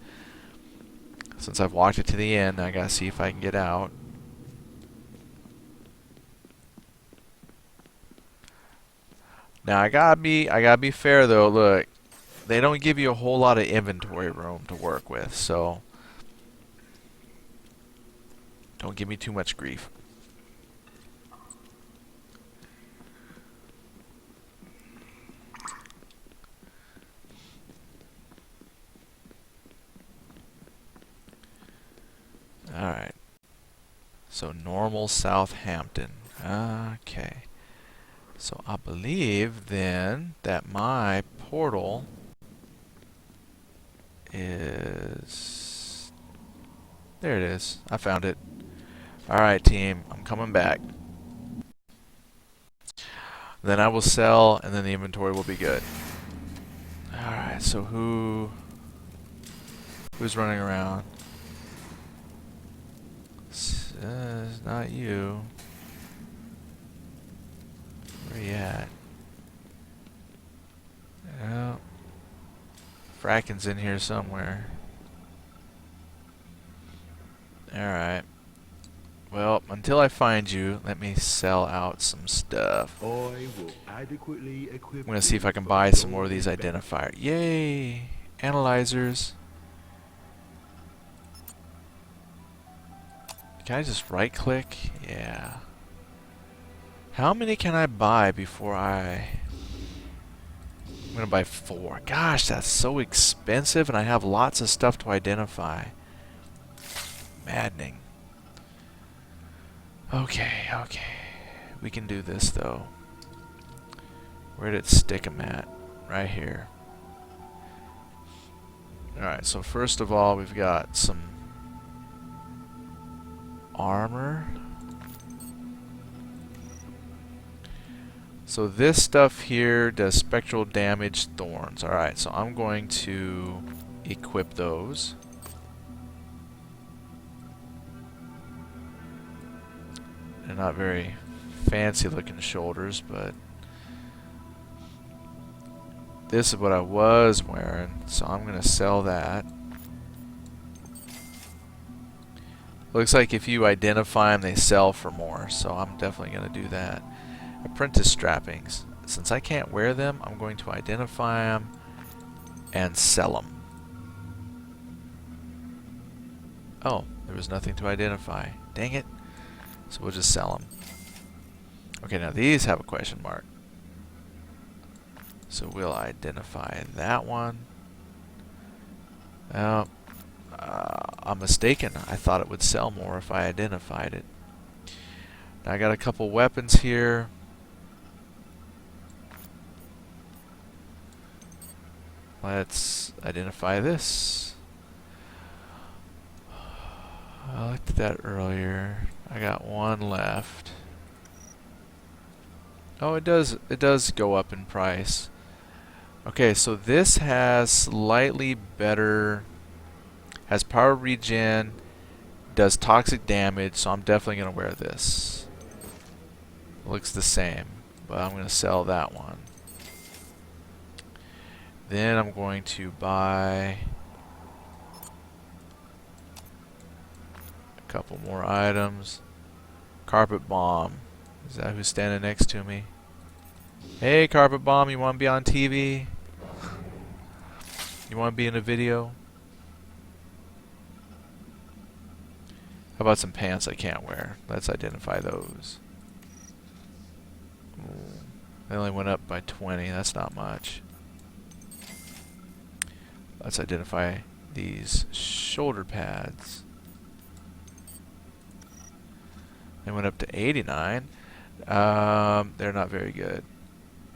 Since I've walked it to the end, I gotta see if I can get out. Now I gotta be fair though. Look, they don't give you a whole lot of inventory room to work with, so don't give me too much grief. Alright. So normal Southampton. Okay. So I believe then that my portal is... There it is. I found it. Alright team, I'm coming back. Then I will sell, and then the inventory will be good. Alright, so who's running around? It's not you. Where you at? Oh. Fracken's in here somewhere. Alright. Well, until I find you, let me sell out some stuff. I will adequately equip I'm gonna see if I can you buy for some more of these your benefit. identifiers. Yay! Analyzers. Can I just right click? Yeah. How many can I buy before I'm gonna buy 4. Gosh, that's so expensive, and I have lots of stuff to identify. Maddening. Okay. We can do this though. Where did it stick 'em at? Right here. Alright, so first of all, we've got some armor. So this stuff here does spectral damage thorns. Alright, so I'm going to equip those. They're not very fancy looking shoulders, but this is what I was wearing, so I'm going to sell that. Looks like if you identify them, they sell for more, so I'm definitely going to do that. Apprentice strappings. Since I can't wear them, I'm going to identify them and sell them. Oh, there was nothing to identify. Dang it. So we'll just sell them. Okay, now these have a question mark. So we'll identify that one. Well, I'm mistaken. I thought it would sell more if I identified it. Now I got a couple weapons here. let's identify this. I looked at that earlier. I got one left. Oh, it does go up in price. Okay, so this has slightly better, has power regen, does toxic damage, so I'm definitely going to wear this. Looks the same, but I'm going to sell that one. Then I'm going to buy a couple more items. Carpet bomb. Is that who's standing next to me? Hey, Carpet Bomb, you want to be on TV? You want to be in a video? How about some pants I can't wear? Let's identify those. Ooh, they only went up by 20. That's not much. Let's identify these shoulder pads. They went up to 89. They're not very good.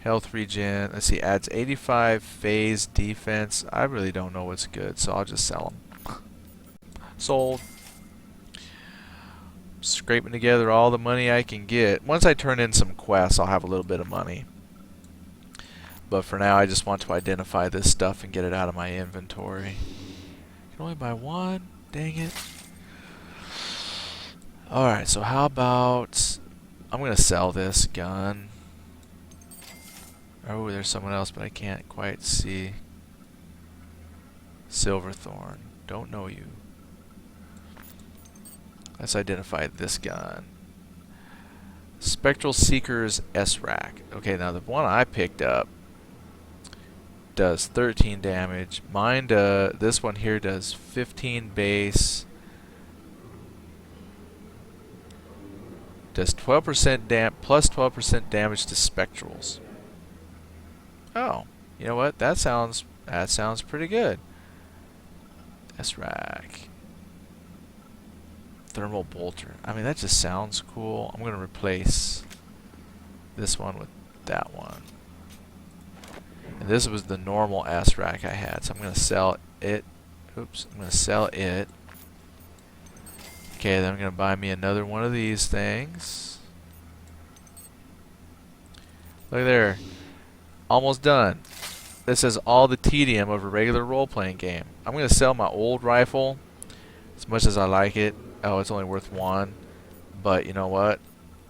Health regen. Let's see. Adds 85 phase defense. I really don't know what's good, so I'll just sell them. Sold. Scraping together all the money I can get. Once I turn in some quests, I'll have a little bit of money. But for now, I just want to identify this stuff and get it out of my inventory. Can only buy one? Dang it. Alright, so how about... I'm going to sell this gun. Oh, there's someone else, but I can't quite see. Silverthorn. Don't know you. Let's identify this gun. Spectral Seeker's S-Rack. Okay, now the one I picked up does 13 damage. Mine, this one here does 15 base. Does 12% plus 12% damage to spectrals. Oh, you know what? That sounds pretty good. S-Rack. Thermal bolter. I mean, that just sounds cool. I'm gonna replace this one with that one. And this was the normal S-Rack I had, so I'm gonna sell it. Oops, I'm gonna sell it. Okay, then I'm gonna buy me another one of these things. Look there. Almost done. This is all the tedium of a regular role-playing game. I'm gonna sell my old rifle, as much as I like it. Oh, it's only worth one. But you know what?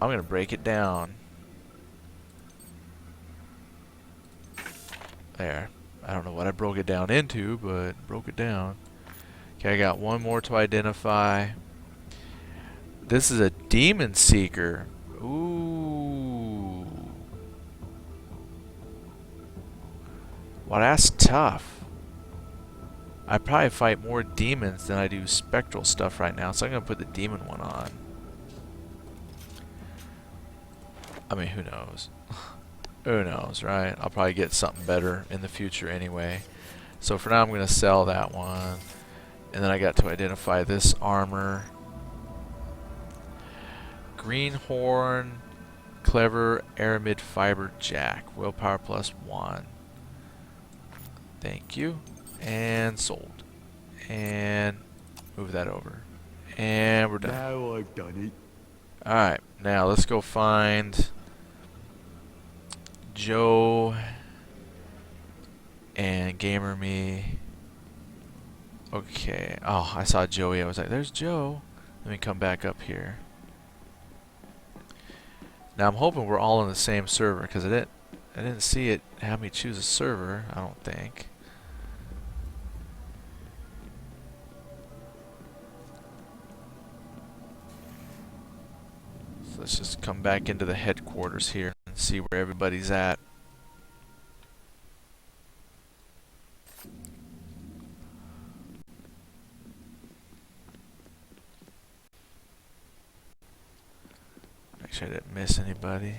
I'm gonna break it down. There. I don't know what I broke it down into, but broke it down. Okay, I got one more to identify. This is a Demon Seeker. Ooh. Well, that's tough. I probably fight more demons than I do spectral stuff right now, so I'm going to put the demon one on. I mean, who knows? Who knows, right? I'll probably get something better in the future anyway. So for now, I'm going to sell that one. And then I got to identify this armor. Greenhorn, Clever Aramid Fiber Jack. Willpower +1. Thank you. And sold. And move that over. And we're done. Now I've done it. Alright, now let's go find Joe and Gamer Me. Okay. Oh, I saw Joey. I was like, there's Joe. Let me come back up here. Now I'm hoping we're all on the same server, because I didn't see it have me choose a server, I don't think. So let's just come back into the headquarters here and see where everybody's at. Make sure I didn't miss anybody.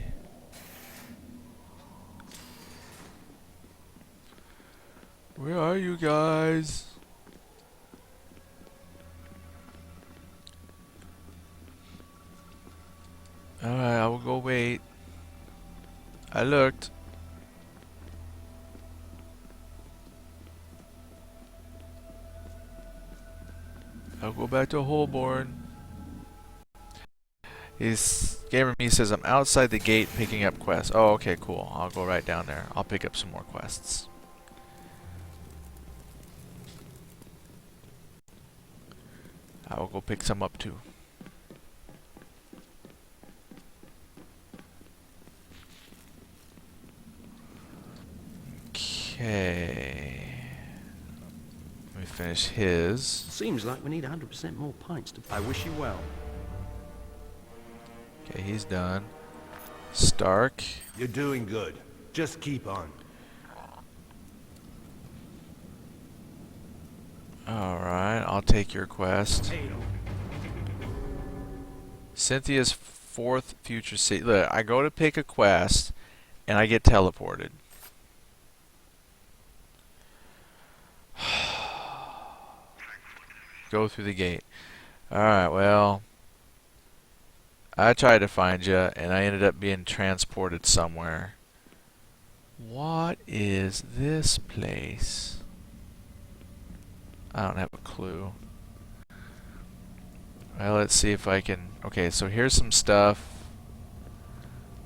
Where are you guys? Alright, I will go wait. I looked. I'll go back to Holborn. Gamer Me says, I'm outside the gate picking up quests. Oh, okay, cool. I'll go right down there. I'll pick up some more quests. I will go pick some up too. Okay. Let me finish his. Seems like we need 100% more pints to... I wish you well. Okay, he's done. Stark. You're doing good. Just keep on. Alright, I'll take your quest. Cynthia's fourth future city. Look, I go to pick a quest, and I get teleported. Go through the gate. Alright, well, I tried to find you, and I ended up being transported somewhere. What is this place? I don't have a clue. Well, let's see if I can... Okay, so here's some stuff.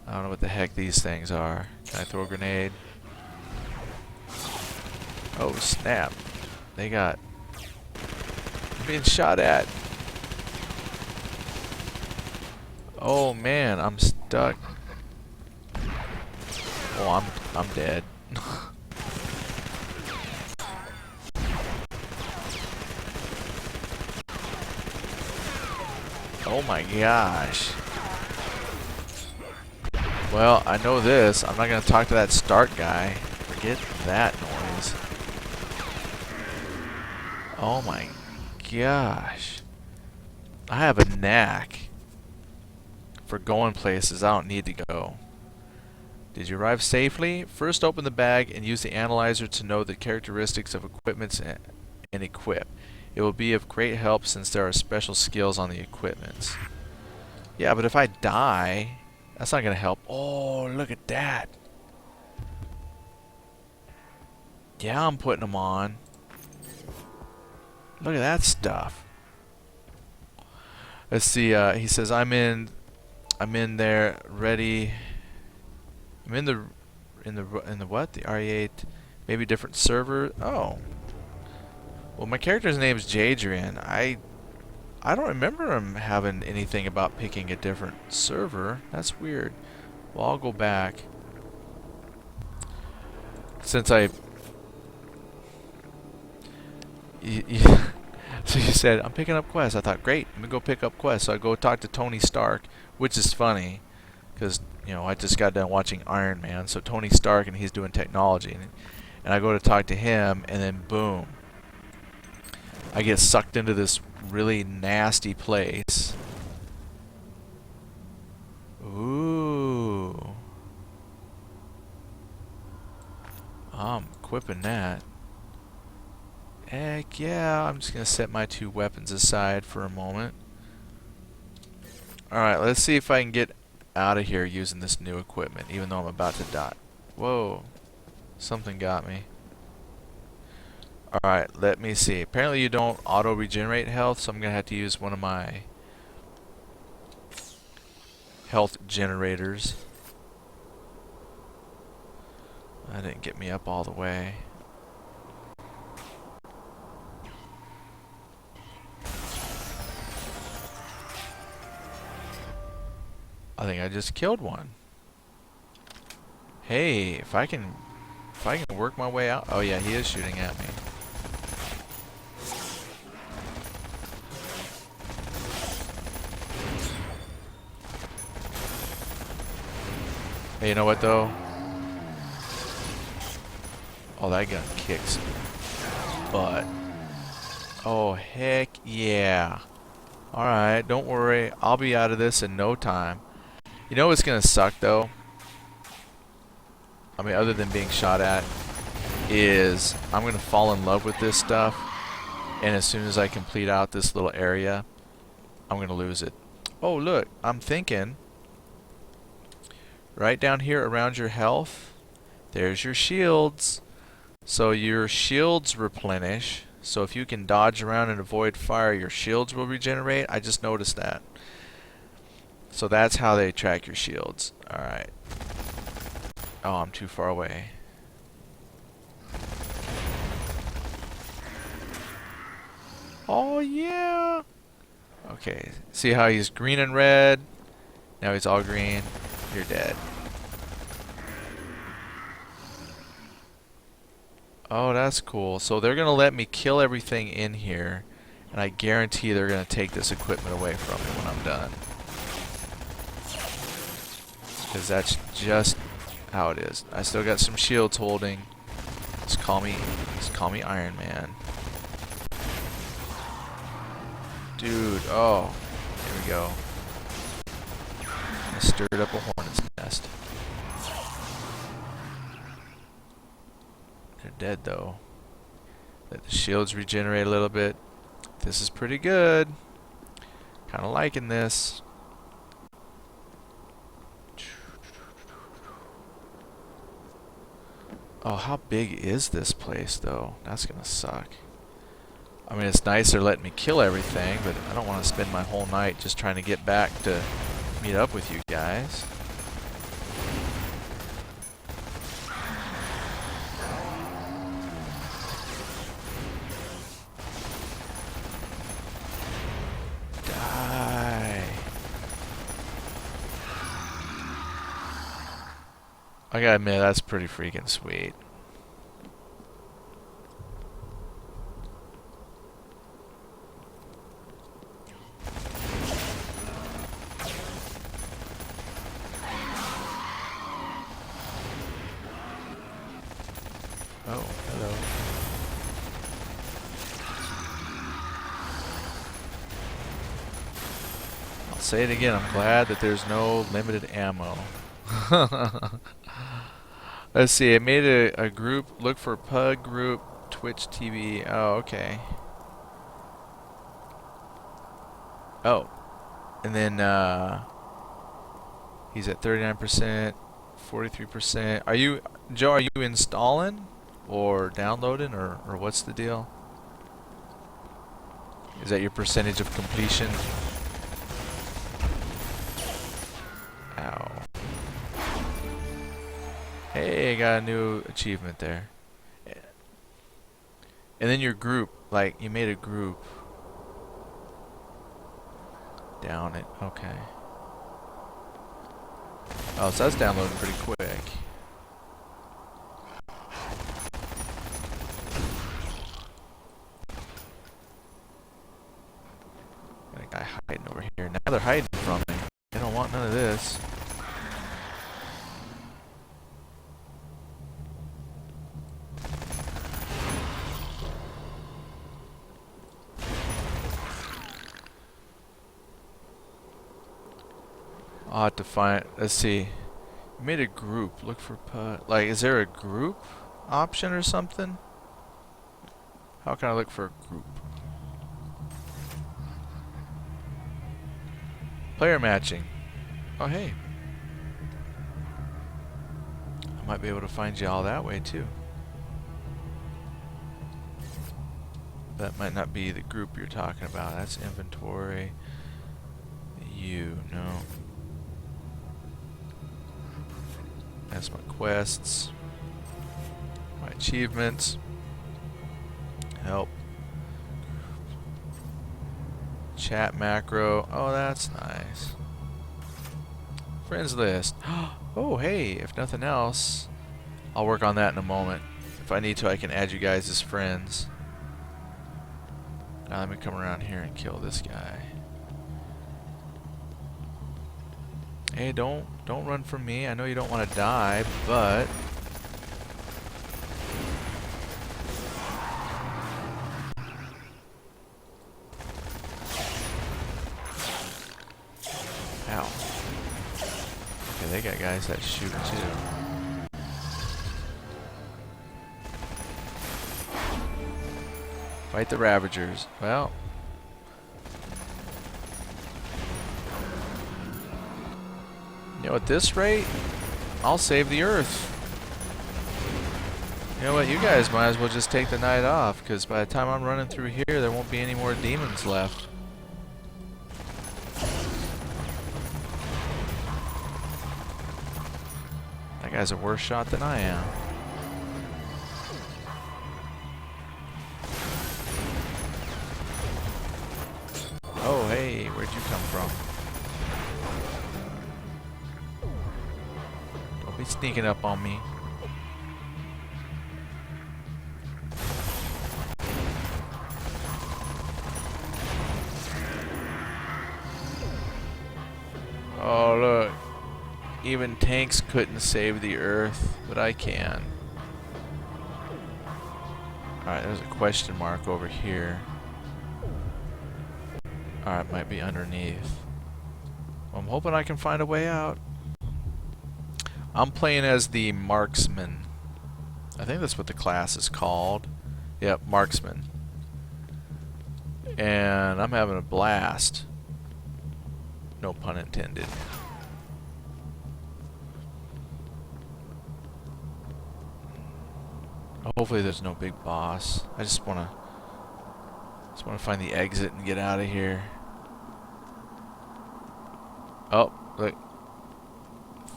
I don't know what the heck these things are. Can I throw a grenade? Oh, snap. They got... I'm being shot at. Oh, man, I'm stuck. Oh, I'm dead. Oh my gosh. Well, I know this. I'm not going to talk to that Stark guy. Forget that noise. Oh my gosh. I have a knack for going places I don't need to go. Did you arrive safely? First open the bag and use the analyzer to know the characteristics of equipments and equip. It will be of great help since there are special skills on the equipments. Yeah, but if I die, that's not going to help. Oh, look at that. Yeah, I'm putting them on. Look at that stuff. Let's see, he says, I'm in there, ready. I'm in the what? The RE8, maybe different server. Oh. Well, my character's name is Jadrian. I don't remember him having anything about picking a different server. That's weird. Well, I'll go back. Since I... So you said, I'm picking up quests. I thought, great, let me go pick up quests. So I go talk to Tony Stark, which is funny, because, you know, I just got done watching Iron Man. So Tony Stark, and he's doing technology. And I go to talk to him, and then boom. I get sucked into this really nasty place. Ooh. I'm equipping that. Heck yeah, I'm just going to set my two weapons aside for a moment. Alright, let's see if I can get out of here using this new equipment, even though I'm about to die. Whoa. Something got me. Alright, let me see. Apparently you don't auto-regenerate health, so I'm going to have to use one of my health generators. That didn't get me up all the way. I think I just killed one. Hey, if I can work my way out. Oh yeah, he is shooting at me. Hey, you know what though? Oh, that gun kicks butt. Oh, heck yeah. Alright, don't worry. I'll be out of this in no time. You know what's gonna suck though? I mean, other than being shot at, is I'm gonna fall in love with this stuff, and as soon as I complete out this little area, I'm gonna lose it. Oh, look, I'm thinking right down here around your health, there's your shields. So your shields replenish. So if you can dodge around and avoid fire, your shields will regenerate. I just noticed that. So that's how they track your shields. Alright. Oh, I'm too far away. Oh, yeah! Okay, see how he's green and red? Now he's all green. You're dead. Oh, that's cool. So they're gonna let me kill everything in here, and I guarantee they're gonna take this equipment away from me when I'm done. Because that's just how it is. I still got some shields holding. Just call me Iron Man. Dude, oh, here we go. I stirred up a hornet's nest. They're dead though. Let the shields regenerate a little bit. This is pretty good. Kind of liking this. Oh, how big is this place though? That's gonna suck. I mean, it's nice they're letting me kill everything, but I don't want to spend my whole night just trying to get back to meet up with you guys. Die. I gotta admit, that's pretty freaking sweet. Oh, hello. I'll say it again, I'm glad that there's no limited ammo. Let's see, I made a group, look for Pug Group, Twitch TV. Oh, okay. Oh. And then, he's at 39%, 43%. Are you, Joe, are you installing? Or downloading, or what's the deal? Is that your percentage of completion? Ow. Hey, I got a new achievement there. And then your group, like, you made a group. Down it, okay. Oh, so that's downloading pretty quick. Got a guy hiding over here. Now they're hiding from me. They don't want none of this. I'll have to find. Let's see. You made a group. Look for like, is there a group option or something? How can I look for a group? Player matching. Oh, hey. I might be able to find you all that way too. That might not be the group you're talking about. That's inventory. You, no. That's my quests. My achievements. Help. Chat macro. Oh, that's nice. Friends list. Oh, hey, if nothing else, I'll work on that in a moment. If I need to, I can add you guys as friends. Now let me come around here and kill this guy. Hey, don't run from me. I know you don't want to die, but ow. Okay, they got guys that shoot too. Fight the Ravagers. Well, you know, at this rate, I'll save the Earth. You know what? You guys might as well just take the night off, because by the time I'm running through here, there won't be any more demons left. That guy's a worse shot than I am. Oh, hey, where'd you come from? Don't be sneaking up on me. Oh, look. Even tanks couldn't save the Earth, but I can. Alright, there's a question mark over here. Alright, might be underneath. Well, I'm hoping I can find a way out. I'm playing as the marksman. I think that's what the class is called. Yep, marksman. And I'm having a blast. No pun intended. Hopefully there's no big boss. I just wanna find the exit and get out of here. Oh, look.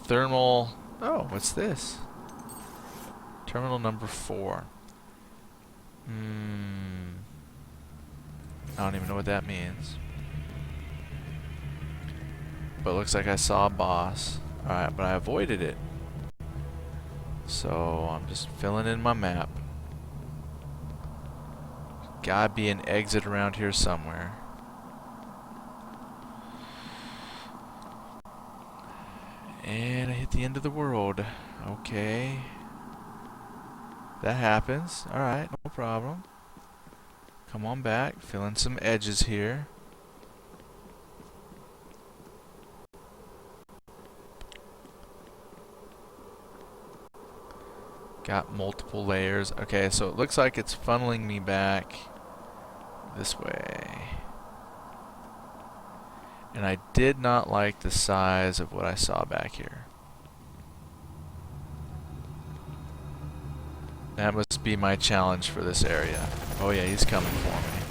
Thermal. Oh, what's this? Terminal number 4. I don't even know what that means. But it looks like I saw a boss. Alright, but I avoided it. So I'm just filling in my map. Gotta be an exit around here somewhere. And I hit the end of the world. Okay. That happens. Alright, no problem. Come on back. Fill in some edges here. Got multiple layers. Okay, so it looks like it's funneling me back this way. And I did not like the size of what I saw back here. That must be my challenge for this area. Oh yeah, he's coming for me.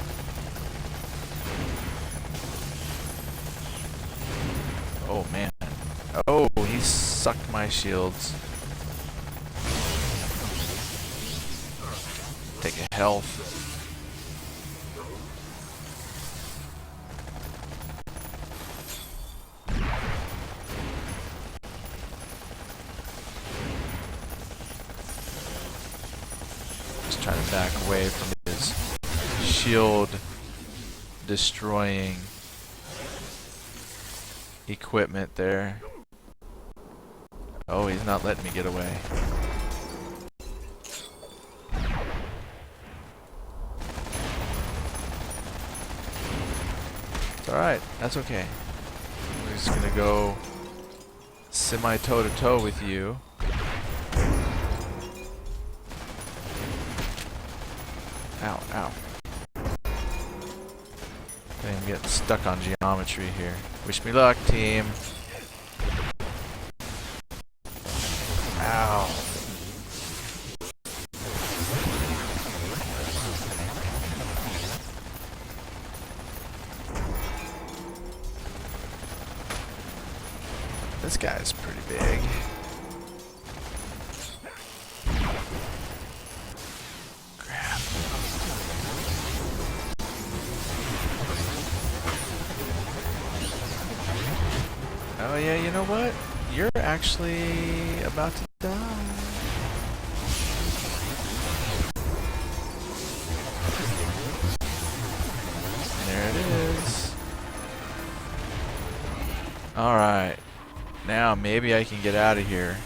Oh man. Oh, he sucked my shields. Take a health. Just trying to back away from his shield destroying equipment there. Oh, he's not letting me get away. Alright, that's okay. We're just gonna go semi toe to toe with you. Ow, ow. I'm getting stuck on geometry here. Wish me luck, team. Ow. This guy's pretty big. Crap. Oh yeah, you know what? You're actually about to die. There it is. Alright. Now maybe I can get out of here.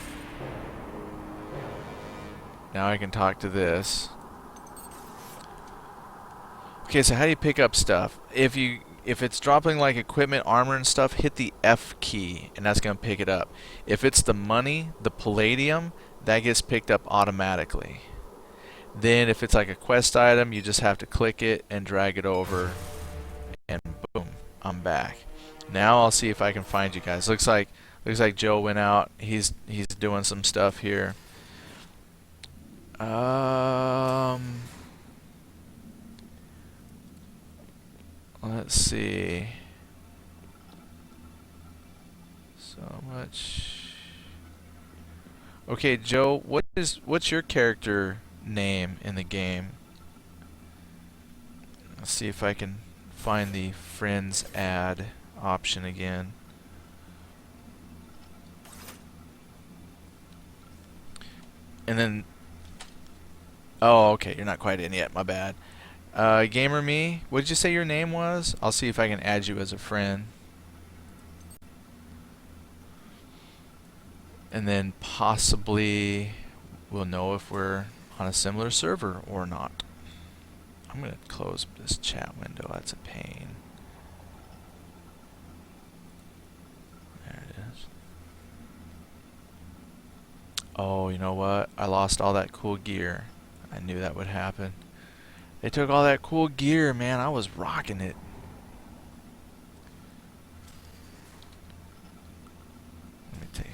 Now I can talk to this. Okay, so how do you pick up stuff? If it's dropping like equipment, armor and stuff, hit the F key and that's gonna pick it up. If it's the money, the palladium, that gets picked up automatically. Then if it's like a quest item, you just have to click it and drag it over and boom, I'm back. Now I'll see if I can find you guys. Looks like Joe went out. He's doing some stuff here. Let's see. So much. Okay, Joe, what's your character name in the game? Let's see if I can find the friends add option again. And then, oh, okay, you're not quite in yet, my bad. Gamer me, what did you say your name was? I'll see if I can add you as a friend. And then possibly we'll know if we're on a similar server or not. I'm going to close this chat window, that's a pain. There it is. Oh, you know what? I lost all that cool gear. I knew that would happen. They took all that cool gear, man. I was rocking it. Let me take.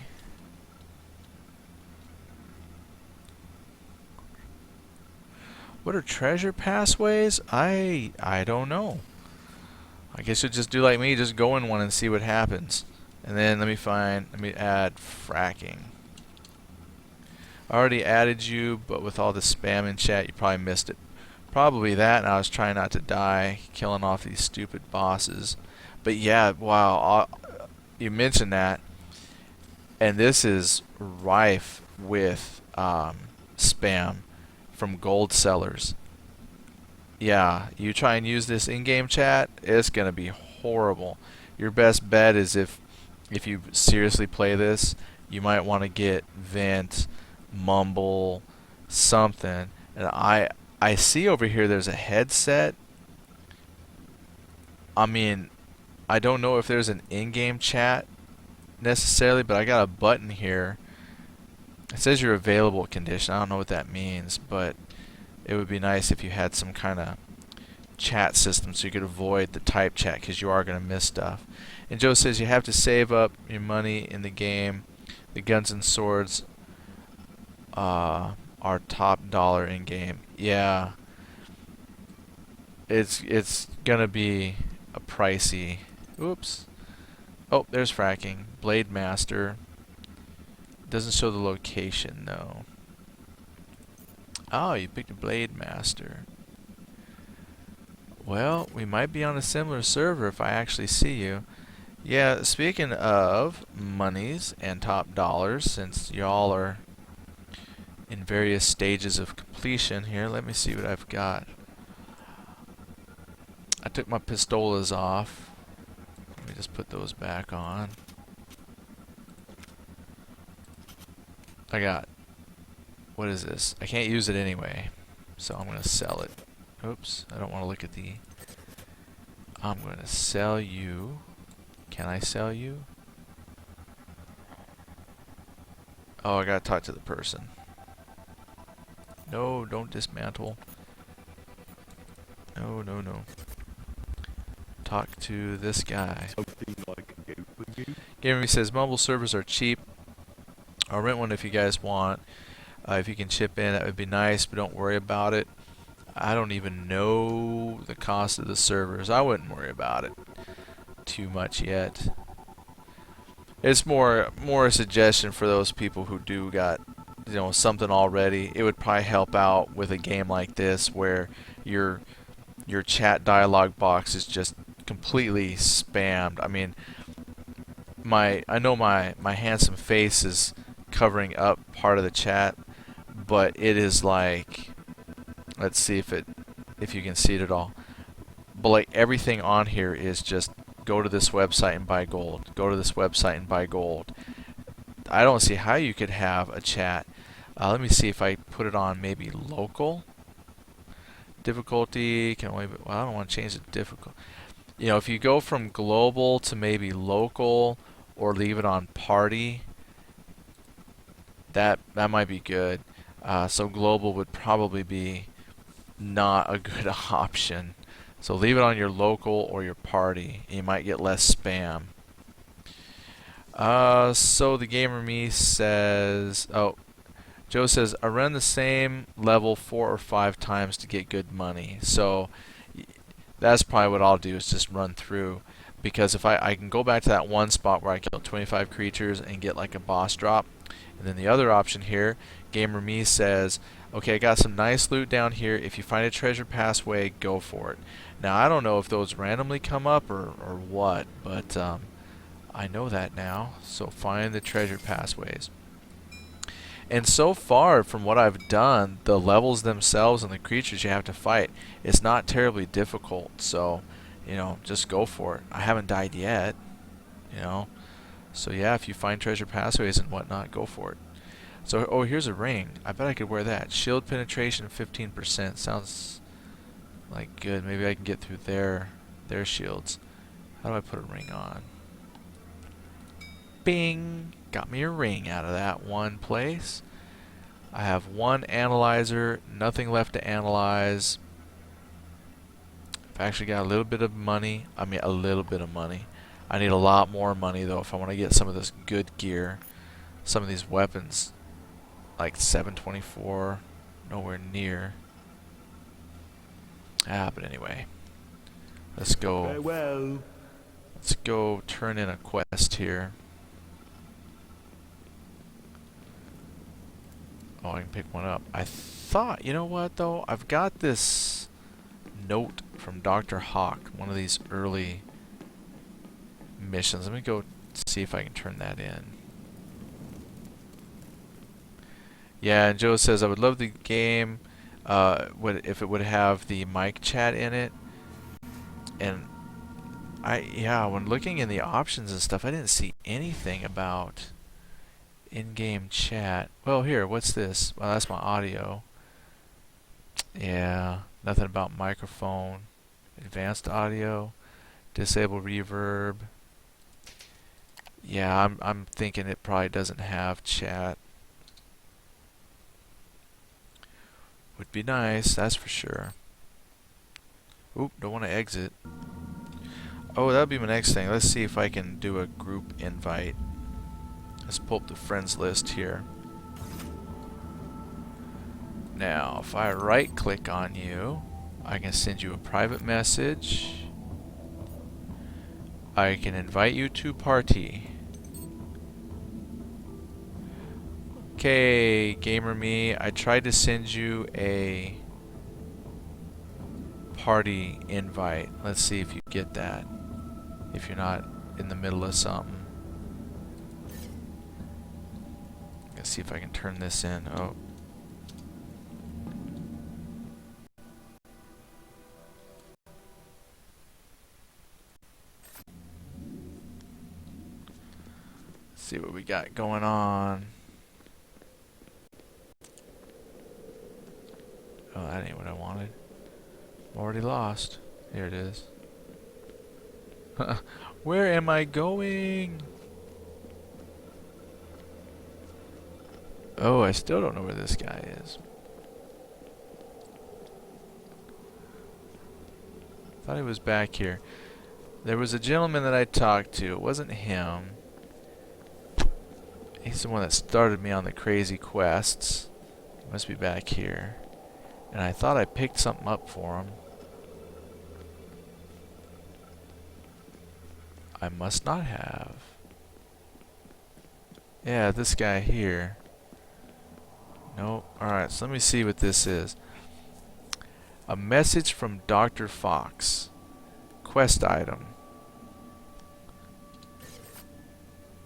What are treasure pathways? I don't know. I guess you'll just do like me, just go in one and see what happens. And then let me add fracking. I already added you, but with all the spam in chat, you probably missed it. Probably that, and I was trying not to die, killing off these stupid bosses. But yeah, wow, you mentioned that, and this is rife with spam from gold sellers. Yeah, you try and use this in-game chat, it's gonna be horrible. Your best bet is if you seriously play this, you might want to get Vent, Mumble, something. And I see over here there's a headset. I mean, I don't know if there's an in-game chat necessarily, but I got a button here. It says you're available condition. I don't know what that means, but it would be nice if you had some kind of chat system so you could avoid the type chat, because you are going to miss stuff. And Joe says you have to save up your money in the game. The guns and swords are top dollar in game. Yeah, it's gonna be a pricey. Oops. Oh, there's fracking. Blade Master. Doesn't show the location though. Oh, you picked a Blade Master. Well, we might be on a similar server if I actually see you. Yeah, speaking of monies and top dollars, since y'all are in various stages of completion here, let me see what I've got. I took my pistolas off. Let me just put those back on. I got, what is this? I can't use it anyway, so I'm gonna sell it. Oops, I don't want to look at the, I'm gonna sell you. Can I sell you? Oh, I gotta talk to the person. No, don't dismantle. No, no, no. Talk to this guy. Something I can do for you. Gamer says mobile servers are cheap. I'll rent one if you guys want. If you can chip in, that would be nice, but don't worry about it. I don't even know the cost of the servers. I wouldn't worry about it too much yet. It's more a suggestion for those people who do got, you know, something already. It would probably help out with a game like this where your chat dialog box is just completely spammed. I mean, I know my handsome face is covering up part of the chat, but it is like, let's see if you can see it at all. But like everything on here is just go to this website and buy gold. Go to this website and buy gold. I don't see how you could have a chat. Let me see if I put it on maybe local. Difficulty can only be, well, I don't want to change the difficulty. You know, if you go from global to maybe local or leave it on party, that might be good. So global would probably be not a good option. So leave it on your local or your party, and you might get less spam. So the gamer me says, oh, Joe says, I run the same level 4 or 5 times to get good money. So that's probably what I'll do, is just run through. Because if I can go back to that one spot where I kill 25 creatures and get like a boss drop. And then the other option here, Gamer Me says, okay, I got some nice loot down here. If you find a treasure pathway, go for it. Now, I don't know if those randomly come up or what, but I know that now. So find the treasure pathways. And so far, from what I've done, the levels themselves and the creatures you have to fight, it's not terribly difficult. So, you know, just go for it. I haven't died yet, you know. So yeah, if you find treasure pathways and whatnot, go for it. So, oh, here's a ring. I bet I could wear that. Shield penetration 15%. Sounds like good. Maybe I can get through their shields. How do I put a ring on? Bing! Got me a ring out of that one place. I have one analyzer, nothing left to analyze. I've actually got a little bit of money. I mean, a little bit of money. I need a lot more money, though, if I want to get some of this good gear. Some of these weapons, like 724, nowhere near. But anyway. Let's go. Farewell. Let's go turn in a quest here. Oh, I can pick one up. I thought, you know what, though? I've got this note from Dr. Hawk, one of these early missions. Let me go see if I can turn that in. Yeah, and Joe says, I would love the game if it would have the mic chat in it. And when looking in the options and stuff, I didn't see anything about in-game chat. Well, here, what's this? Well, that's my audio. Yeah, nothing about microphone. Advanced audio. Disable reverb. Yeah, I'm thinking it probably doesn't have chat. Would be nice, that's for sure. Oop, don't want to exit. Oh, that'll be my next thing. Let's see if I can do a group invite. Let's pull up the friends list here. Now, if I right click on you, I can send you a private message. I can invite you to party. Okay, Gamer Me, I tried to send you a party invite. Let's see if you get that. If you're not in the middle of something. Let's see if I can turn this in. Oh. Let's see what we got going on. Oh, that ain't what I wanted. I'm already lost. Here it is. Where am I going? Oh, I still don't know where this guy is. Thought he was back here. There was a gentleman that I talked to. It wasn't him. He's the one that started me on the crazy quests. He must be back here. And I thought I picked something up for him. I must not have. Yeah, this guy here. Nope. Alright, so let me see what this is. A message from Dr. Fox. Quest item.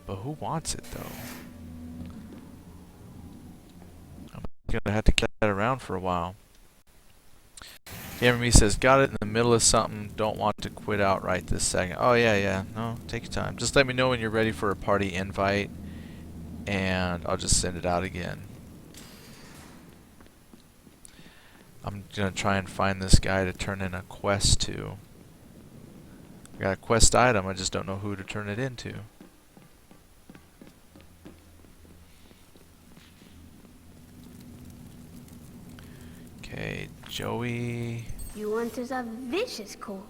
But who wants it, though? I'm gonna have to carry that around for a while. Gamer Me says, got it in the middle of something, don't want to quit out right this second. Oh, yeah. No, take your time. Just let me know when you're ready for a party invite, and I'll just send it out again. I'm going to try and find this guy to turn in a quest to. I got a quest item, I just don't know who to turn it into. Okay, Joey. You want us a vicious call.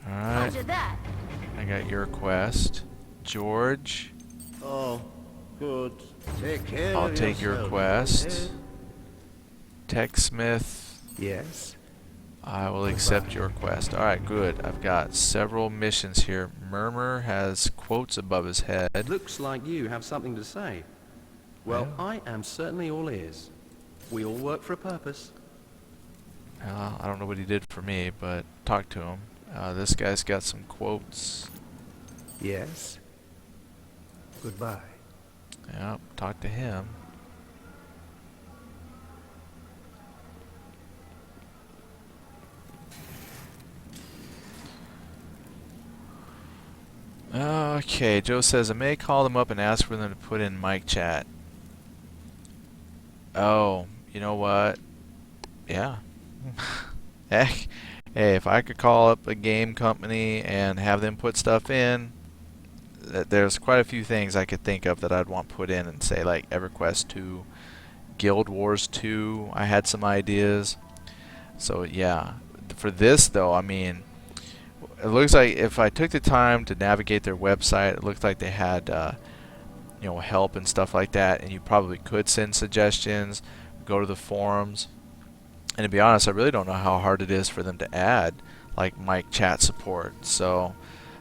Alright, Roger that. I got your quest. George. Oh, Good. Take care I'll of take your yourself, quest. okay? Techsmith, Yes. I will accept your quest. Alright, good. I've got several missions here. Murmur has quotes above his head. Looks like you have something to say. Well, Yeah. I am certainly all ears. We all work for a purpose. I don't know what he did for me, but talk to him. This guy's got some quotes. Yes. Goodbye. Yep, talk to him. Okay, Joe says I may call them up and ask for them to put in mic chat. Oh, you know what? Yeah. Heck, hey, if I could call up a game company and have them put stuff in, there's quite a few things I could think of that I'd want put in and say, like EverQuest 2, Guild Wars 2, I had some ideas. So yeah, for this though, I mean, it looks like if I took the time to navigate their website, it looked like they had you know, help and stuff like that, and you probably could send suggestions, go to the forums. And to be honest, I really don't know how hard it is for them to add like mic chat support. So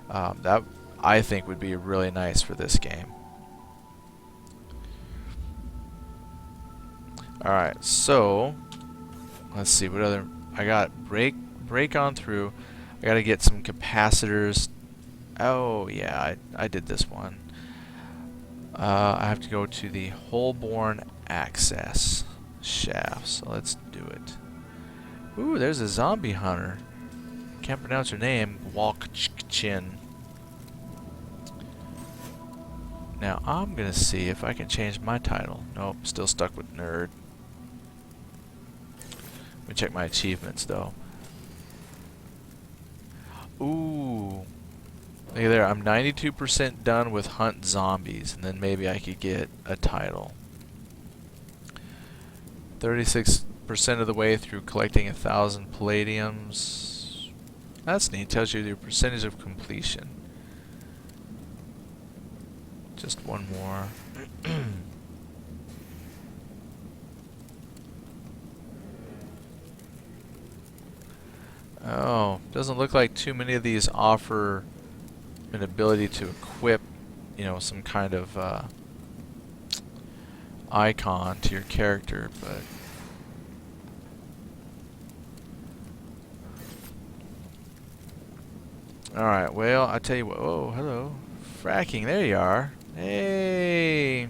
that I think would be really nice for this game. Alright, so let's see what other I got. Break on through. I gotta get some capacitors. Oh yeah, I did this one. I have to go to the Holborn access shaft, so let's do it. Ooh, there's a zombie hunter. Can't pronounce her name. Walkchin. Now I'm gonna see if I can change my title. Nope, still stuck with nerd. Let me check my achievements though. Ooh. Look at there, I'm 92% done with hunt zombies, and then maybe I could get a title. 36% of the way through collecting 1,000 palladiums. That's neat. Tells you your percentage of completion. Just one more. Oh, doesn't look like too many of these offer an ability to equip, you know, some kind of icon to your character, but alright, well, I tell you what. Oh, hello. Fracking, there you are. Hey!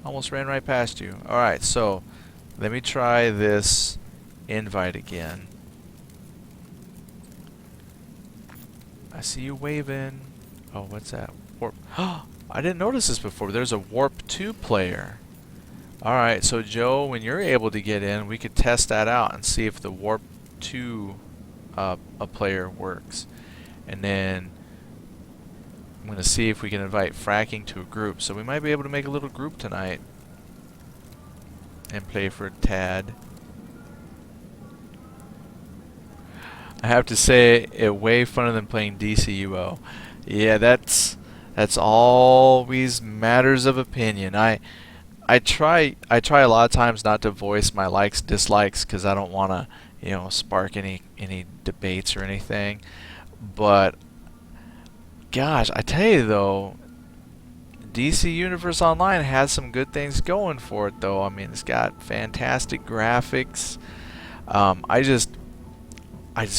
Almost ran right past you. Alright, so let me try this invite again. I see you waving. Oh, what's that? Warp. I didn't notice this before. There's a Warp 2 player. Alright, so Joe, when you're able to get in, we could test that out and see if the Warp 2 a player works. And then I'm going to see if we can invite fracking to a group. So we might be able to make a little group tonight and play for a tad. I have to say, it way funner than playing DCUO. Yeah, that's always matters of opinion. I try a lot of times not to voice my likes, dislikes, because I don't want to, you know, spark any debates or anything. But gosh, I tell you though, DC Universe Online has some good things going for it though. I mean, it's got fantastic graphics. I just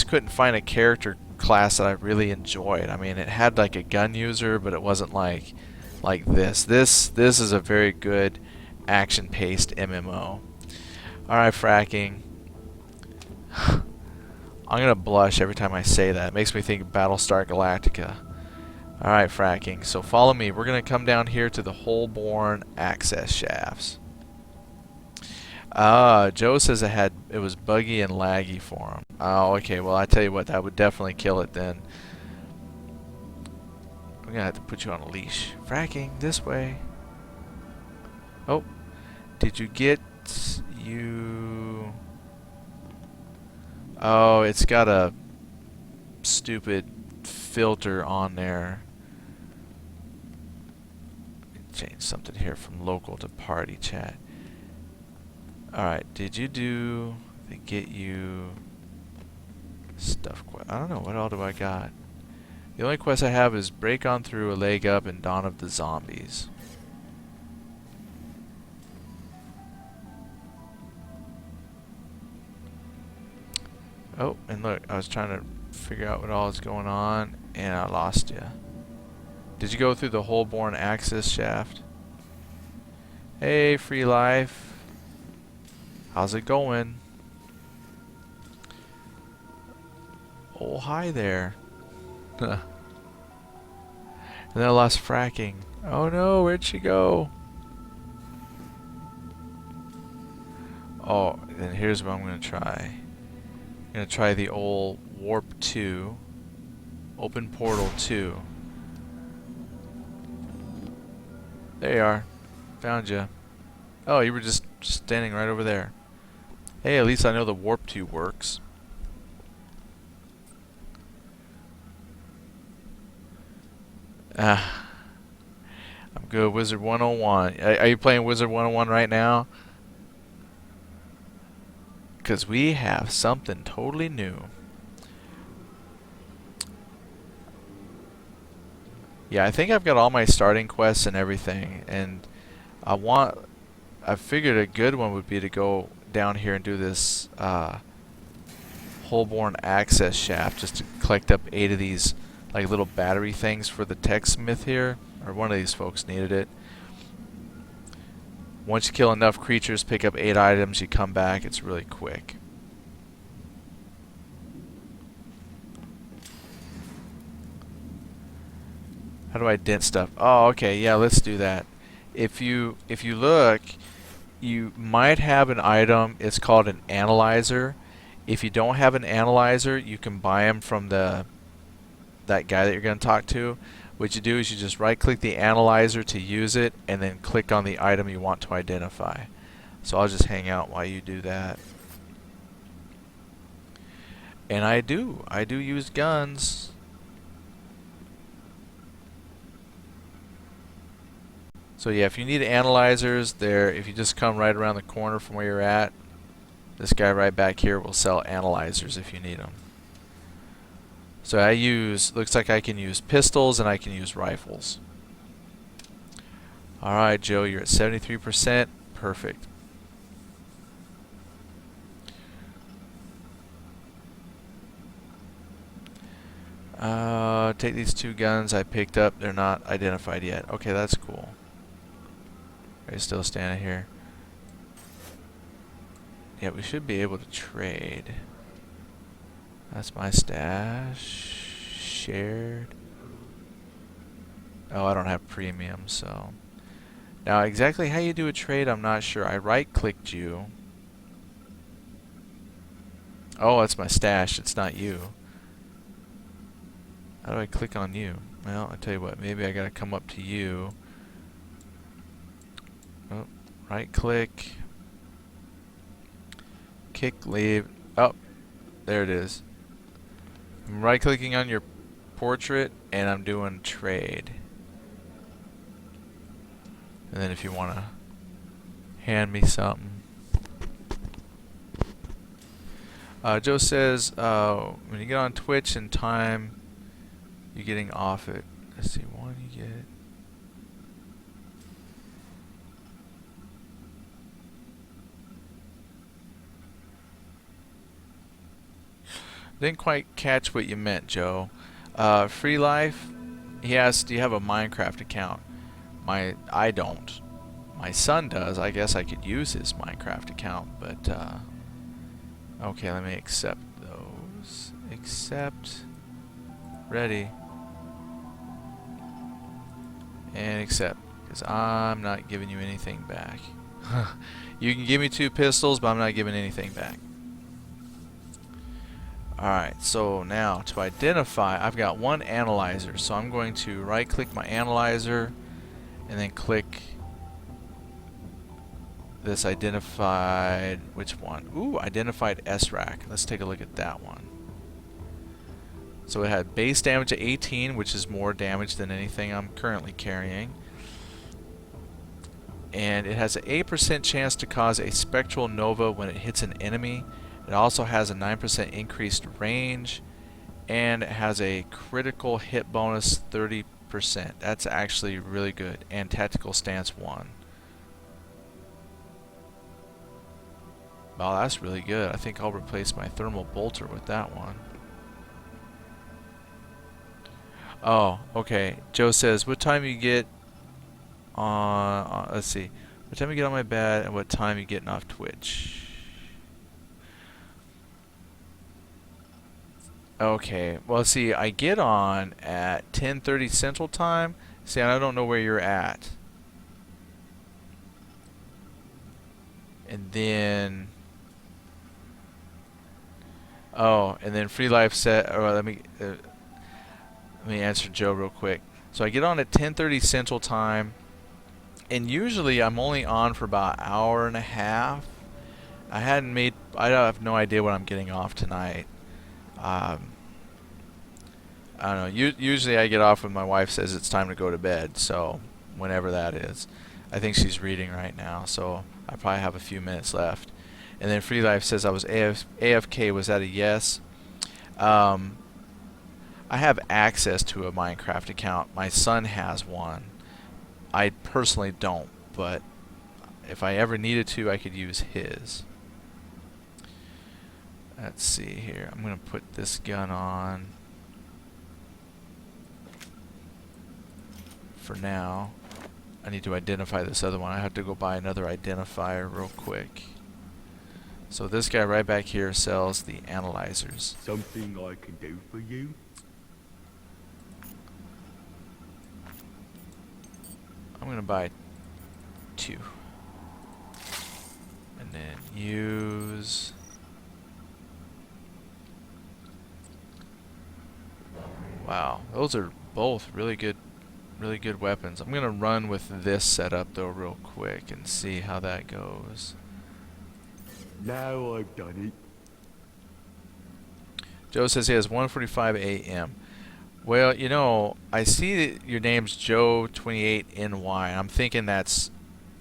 couldn't find a character class that I really enjoyed. I mean, it had like a gun user, but it wasn't like this. This is a very good action-paced MMO. Alright, fracking. I'm gonna blush every time I say that. It makes me think of Battlestar Galactica. Alright, fracking. So follow me. We're gonna come down here to the Holborn access shafts. Joe says it was buggy and laggy for him. Oh, okay. Well, I tell you what, that would definitely kill it then. We're gonna have to put you on a leash. Fracking this way. Oh, did you get you? Oh, it's got a stupid filter on there. change something here from local to party chat. Alright, did you do the get you stuff quest? I don't know, what all do I got? The only quest I have is break on through a leg up and Dawn of the Zombies. Oh, and look, I was trying to figure out what all is going on, and I lost you. Did you go through the Holborn Axis shaft? Hey, Free Life. How's it going? Oh, hi there. And then I lost fracking. Oh no, where'd she go? Oh, then here's what I'm going to try. I'm going to try the old Warp 2. Open Portal 2. There you are. Found you. Oh, you were just standing right over there. Hey, at least I know the Warp 2 works. I'm good. Wizard 101. Are you playing Wizard 101 right now? Because we have something totally new. Yeah, I think I've got all my starting quests and everything, and I figured a good one would be to go down here and do this Holborn Access Shaft, just to collect up 8 of these like little battery things for the tech smith here, or one of these folks needed it. Once you kill enough creatures, pick up 8 items, you come back, it's really quick. How do I dent stuff? Oh, okay, yeah, let's do that. If you look, you might have an item, it's called an analyzer. If you don't have an analyzer, you can buy them from that guy that you're going to talk to. What you do is you just right click the analyzer to use it, and then click on the item you want to identify. So I'll just hang out while you do that. And I do use guns. So yeah, if you need analyzers, if you just come right around the corner from where you're at, this guy right back here will sell analyzers if you need them. So looks like I can use pistols and I can use rifles. Alright, Joe, you're at 73%. Perfect. Take these 2 guns I picked up. They're not identified yet. Okay, that's cool. Are you still standing here? Yeah, we should be able to trade. That's my stash. Shared. Oh, I don't have premium, so. Now, exactly how you do a trade, I'm not sure. I right-clicked you. Oh, that's my stash. It's not you. How do I click on you? Well, I'll tell you what. Maybe I gotta come up to you. Oh, right-click. Kick, leave. Oh, there it is. I'm right-clicking on your portrait, and I'm doing trade. And then if you want to hand me something. Joe says, when you get on Twitch in time, you're getting off it. Let's see, one you get. Didn't quite catch what you meant, Joe. Free Life, he asked, do you have a Minecraft account? I don't. My son does. I guess I could use his Minecraft account, but okay, let me accept those. Accept. Ready. And accept, because I'm not giving you anything back. You can give me 2 pistols, but I'm not giving anything back. Alright, so now to identify, I've got 1 analyzer, so I'm going to right click my analyzer and then click this identified, which one? Ooh, identified SRAC. Let's take a look at that one. So it had base damage at 18, which is more damage than anything I'm currently carrying. and it has an 8% chance to cause a spectral nova when it hits an enemy. It also has a 9% increased range, and it has a critical hit bonus 30%. That's actually really good. And tactical stance 1. Wow, that's really good. I think I'll replace my thermal bolter with that one. Oh, okay. Joe says, what time you get on, let's see. What time you get on my bed and what time you getting off Twitch? Okay, well see, I get on at 10:30 Central Time. See, I don't know where you're at. And then... Oh, and then Free Life set... Oh, let me answer Joe real quick. So I get on at 10:30 Central Time, and usually I'm only on for about an hour and a half. I have no idea what I'm getting off tonight. I don't know. Usually I get off when my wife says it's time to go to bed, so whenever that is. I think she's reading right now, so I probably have a few minutes left. And then Free Life says I was AFK. Was that a yes? I have access to a Minecraft account. My son has one. I personally don't, but if I ever needed to, I could use his. Let's see here. I'm going to put this gun on for now. I need to identify this other one. I have to go buy another identifier real quick. So this guy right back here sells the analyzers. Something I can do for you? I'm going to buy 2. And then use... Wow, those are both really good weapons. I'm going to run with this setup though real quick and see how that goes. Now I've done it. Joe says he has 1:45 a.m. Well, you know, I see that your name's Joe28NY. I'm thinking that's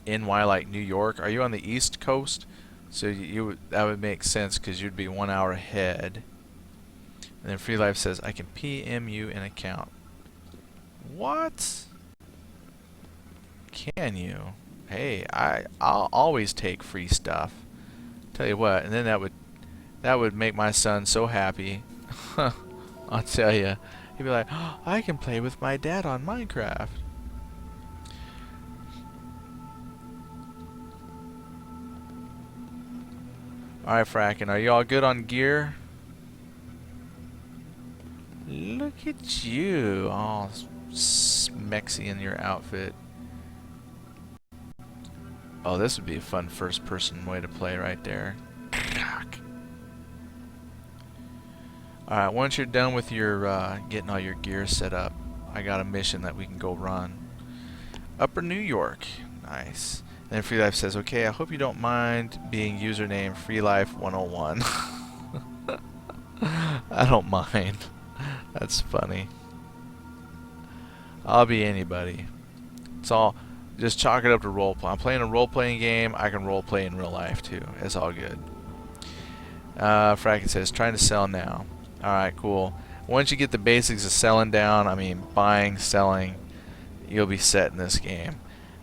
NY like New York. Are you on the East Coast? So that would make sense because you'd be 1 hour ahead. And then Free Life says I can PM you an account. What? Can you? Hey, I'll always take free stuff. Tell you what, and then that would make my son so happy. I'll tell you. He'd be like, oh, I can play with my dad on Minecraft. Alright, Fracken, are you all good on gear? Look at you, all smexy in your outfit. Oh, this would be a fun first-person way to play right there. Alright, once you're done with your getting all your gear set up, I got a mission that we can go run. Upper New York. Nice. And then Free Life says, okay, I hope you don't mind being username FreeLife101. I don't mind. That's funny. I'll be anybody. It's all... Just chalk it up to roleplay. I'm playing a role-playing game. I can roleplay in real life too. It's all good. Fracken says, trying to sell now. Alright, cool. Once you get the basics of selling down, I mean buying, selling, you'll be set in this game.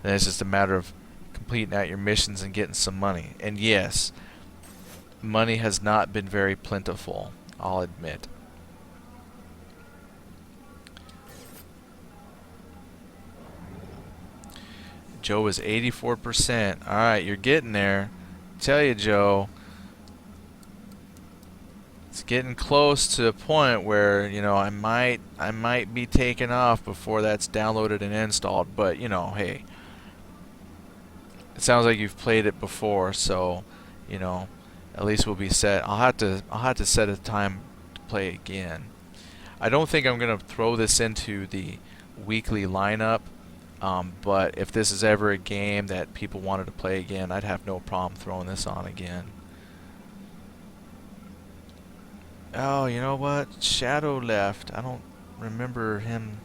Then it's just a matter of completing out your missions and getting some money. And yes, money has not been very plentiful, I'll admit. Joe is 84%. Alright, you're getting there. Tell you, Joe. It's getting close to the point where, you know, I might be taken off before that's downloaded and installed, but you know, hey. It sounds like you've played it before, so, you know, at least we'll be set. I'll have to set a time to play again. I don't think I'm gonna throw this into the weekly lineup. But if this is ever a game that people wanted to play again, I'd have no problem throwing this on again. Oh, you know what? Shadow left. I don't remember him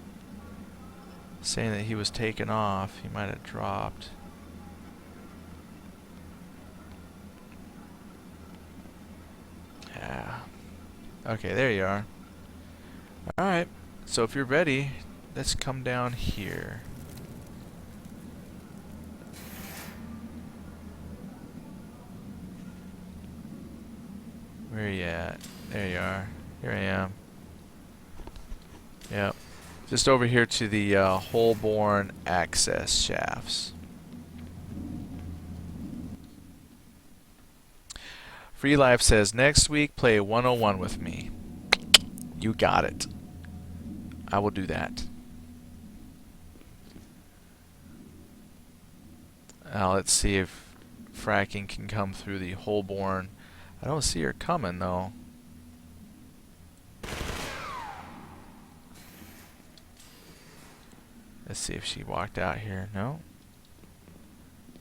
saying that he was taken off. He might have dropped. Okay, there you are. Alright, so if you're ready, let's come down here. Where are you at? There you are. Here I am. Yep. Just over here to the Holborn access shafts. Free Life says, next week play 101 with me. You got it. I will do that. Now let's see if fracking can come through the Holborn. I don't see her coming though. Let's see if she walked out here. No.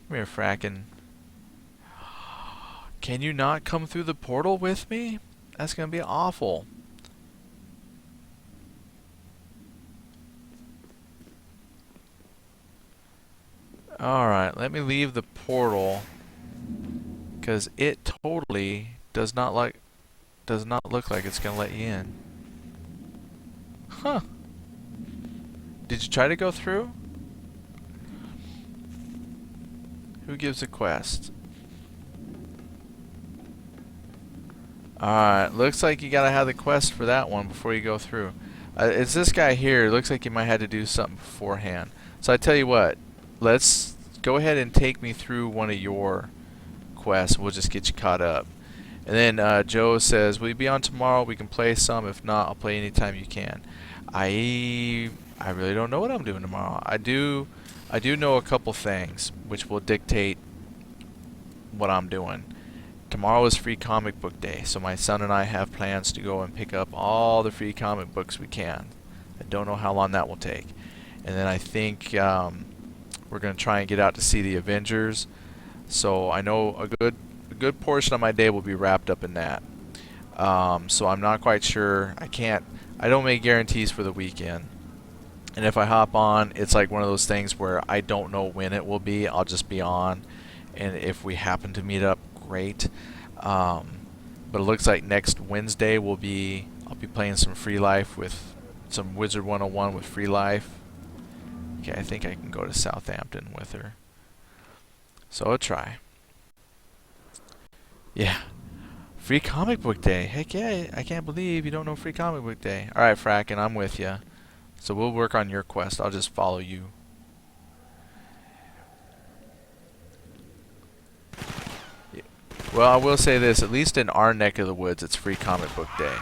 Come here, fracking. Can you not come through the portal with me? That's gonna be awful. Alright, let me leave the portal, because it totally does not look like it's gonna let you in. Huh. Did you try to go through? Who gives a quest? Alright, looks like you gotta have the quest for that one before you go through. It's this guy here. Looks like you might have to do something beforehand. So I tell you what, let's go ahead and take me through one of your quests. We'll just get you caught up. And then Joe says, will you be on tomorrow? We can play some. If not, I'll play anytime you can. I really don't know what I'm doing tomorrow. I do know a couple things which will dictate what I'm doing. Tomorrow is free comic book day, so my son and I have plans to go and pick up all the free comic books we can. I don't know how long that will take. And then I think we're going to try and get out to see the Avengers. So I know a good portion of my day will be wrapped up in that. So I'm not quite sure. I don't make guarantees for the weekend. And if I hop on, it's like one of those things where I don't know when it will be. I'll just be on. And if we happen to meet up, great. But it looks like next Wednesday I'll be playing some Free Life with some Wizard 101 with Free Life. Okay, I think I can go to Southampton with her. So I'll try. Yeah. Free comic book day. Heck yeah, I can't believe you don't know free comic book day. Alright, Fracken, I'm with you. So we'll work on your quest. I'll just follow you. Yeah. Well, I will say this. At least in our neck of the woods, it's free comic book day.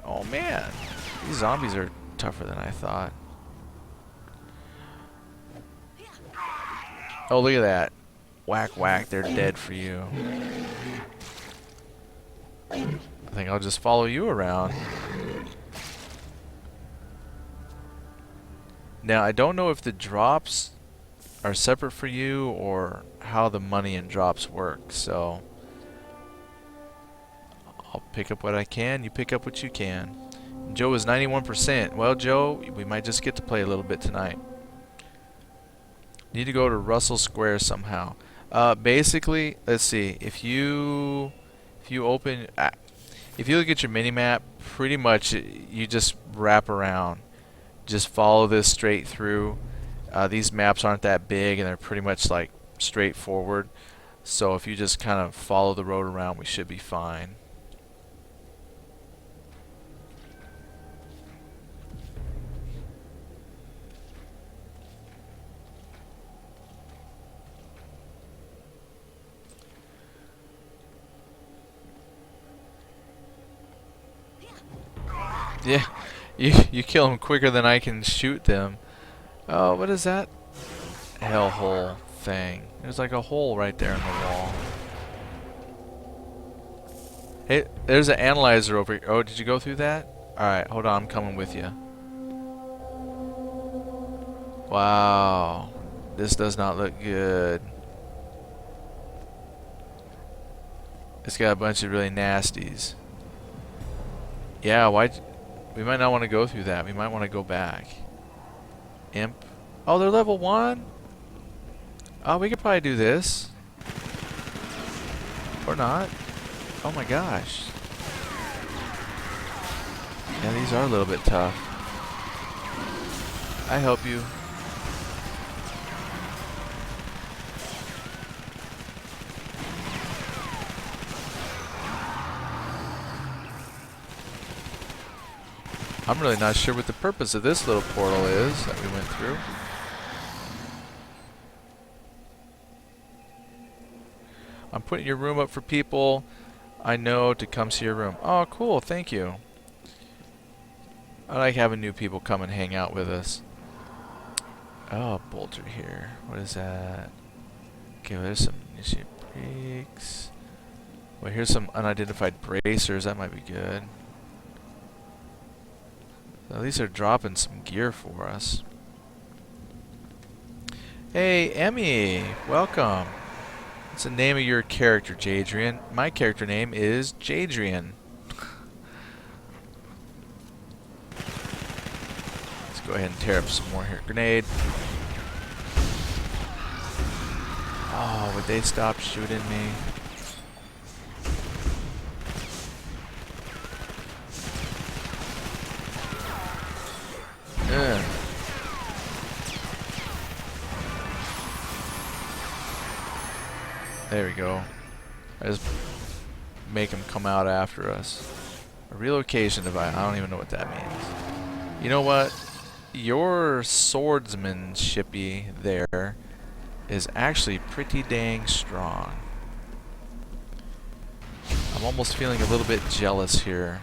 Oh, man. These zombies are tougher than I thought. Oh, look at that. Whack, whack. They're dead for you. I think I'll just follow you around. Now, I don't know if the drops are separate for you or how the money and drops work, so I'll pick up what I can, you pick up what you can. Joe is 91%. Well, Joe, we might just get to play a little bit tonight. Need to go to Russell Square somehow. Basically, let's see. If you look at your mini-map, pretty much you just wrap around. Just follow this straight through. These maps aren't that big and they're pretty much like straightforward. So if you just kind of follow the road around, we should be fine. Yeah, you kill them quicker than I can shoot them. Oh, what is that? Hellhole thing. There's like a hole right there in the wall. Hey, there's an analyzer over here. Oh, did you go through that? Alright, hold on, I'm coming with you. Wow. This does not look good. It's got a bunch of really nasties. Yeah, we might not want to go through that. We might want to go back. Imp. Oh, they're level 1? Oh, we could probably do this. Or not. Oh my gosh. Yeah, these are a little bit tough. I help you. I'm really not sure what the purpose of this little portal is that we went through. I'm putting your room up for people I know to come see your room. Oh, cool. Thank you. I like having new people come and hang out with us. Oh, bolter here. What is that? Okay, well, there's some initiate breaks. Well, here's some unidentified bracers. That might be good. At least they're dropping some gear for us. Hey, Emmy. Welcome. What's the name of your character, Jadrian? My character name is Jadrian. Let's go ahead and tear up some more here. Grenade. Oh, would they stop shooting me? Ugh. There we go. I just make them come out after us. A relocation device. I don't even know what that means. You know what? Your swordsmanshipy there is actually pretty dang strong. I'm almost feeling a little bit jealous here.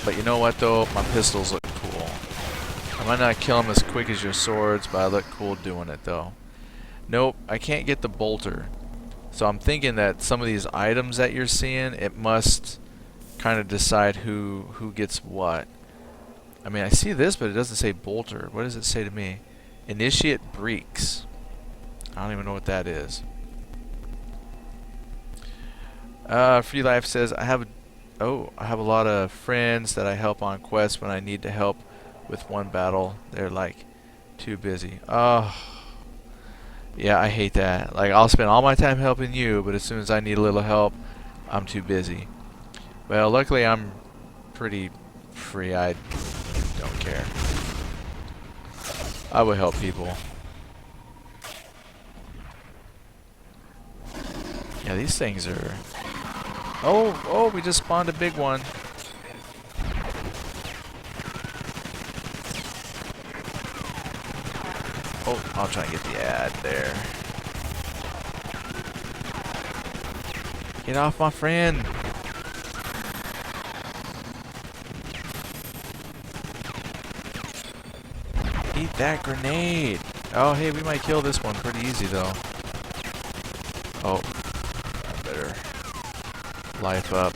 But you know what though? My pistols look cool. I might not kill them as quick as your swords, but I look cool doing it though. Nope, I can't get the bolter. So I'm thinking that some of these items that you're seeing, it must kind of decide who gets what. I mean, I see this, but it doesn't say bolter. What does it say to me? Initiate breaks. I don't even know what that is. Free Life says, I have a lot of friends that I help on quests when I need to help with one battle. They're like too busy. Oh, yeah, I hate that. Like, I'll spend all my time helping you, but as soon as I need a little help, I'm too busy. Well, luckily I'm pretty free. I don't care. I will help people. Yeah, these things are... Oh, we just spawned a big one. Oh, I'll try and get the ad there. Get off my friend. Eat that grenade. Oh, hey, we might kill this one pretty easy, though. Oh, I better life up.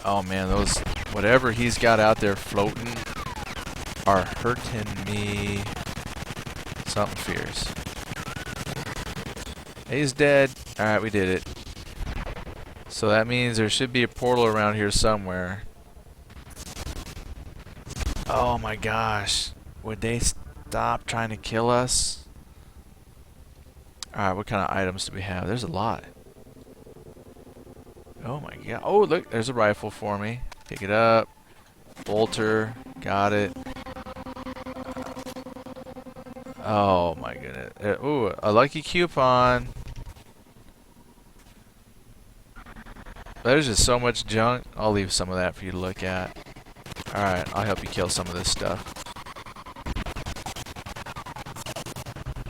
Oh man, those whatever he's got out there floating are hurting me something fierce. He's dead. Alright, we did it. So that means there should be a portal around here somewhere. Oh my gosh. Would they stop trying to kill us? Alright, what kind of items do we have? There's a lot. Oh my god. Oh, look, there's a rifle for me. Pick it up. Bolter. Got it. Oh my goodness. Ooh, a lucky coupon. There's just so much junk. I'll leave some of that for you to look at. Alright, I'll help you kill some of this stuff.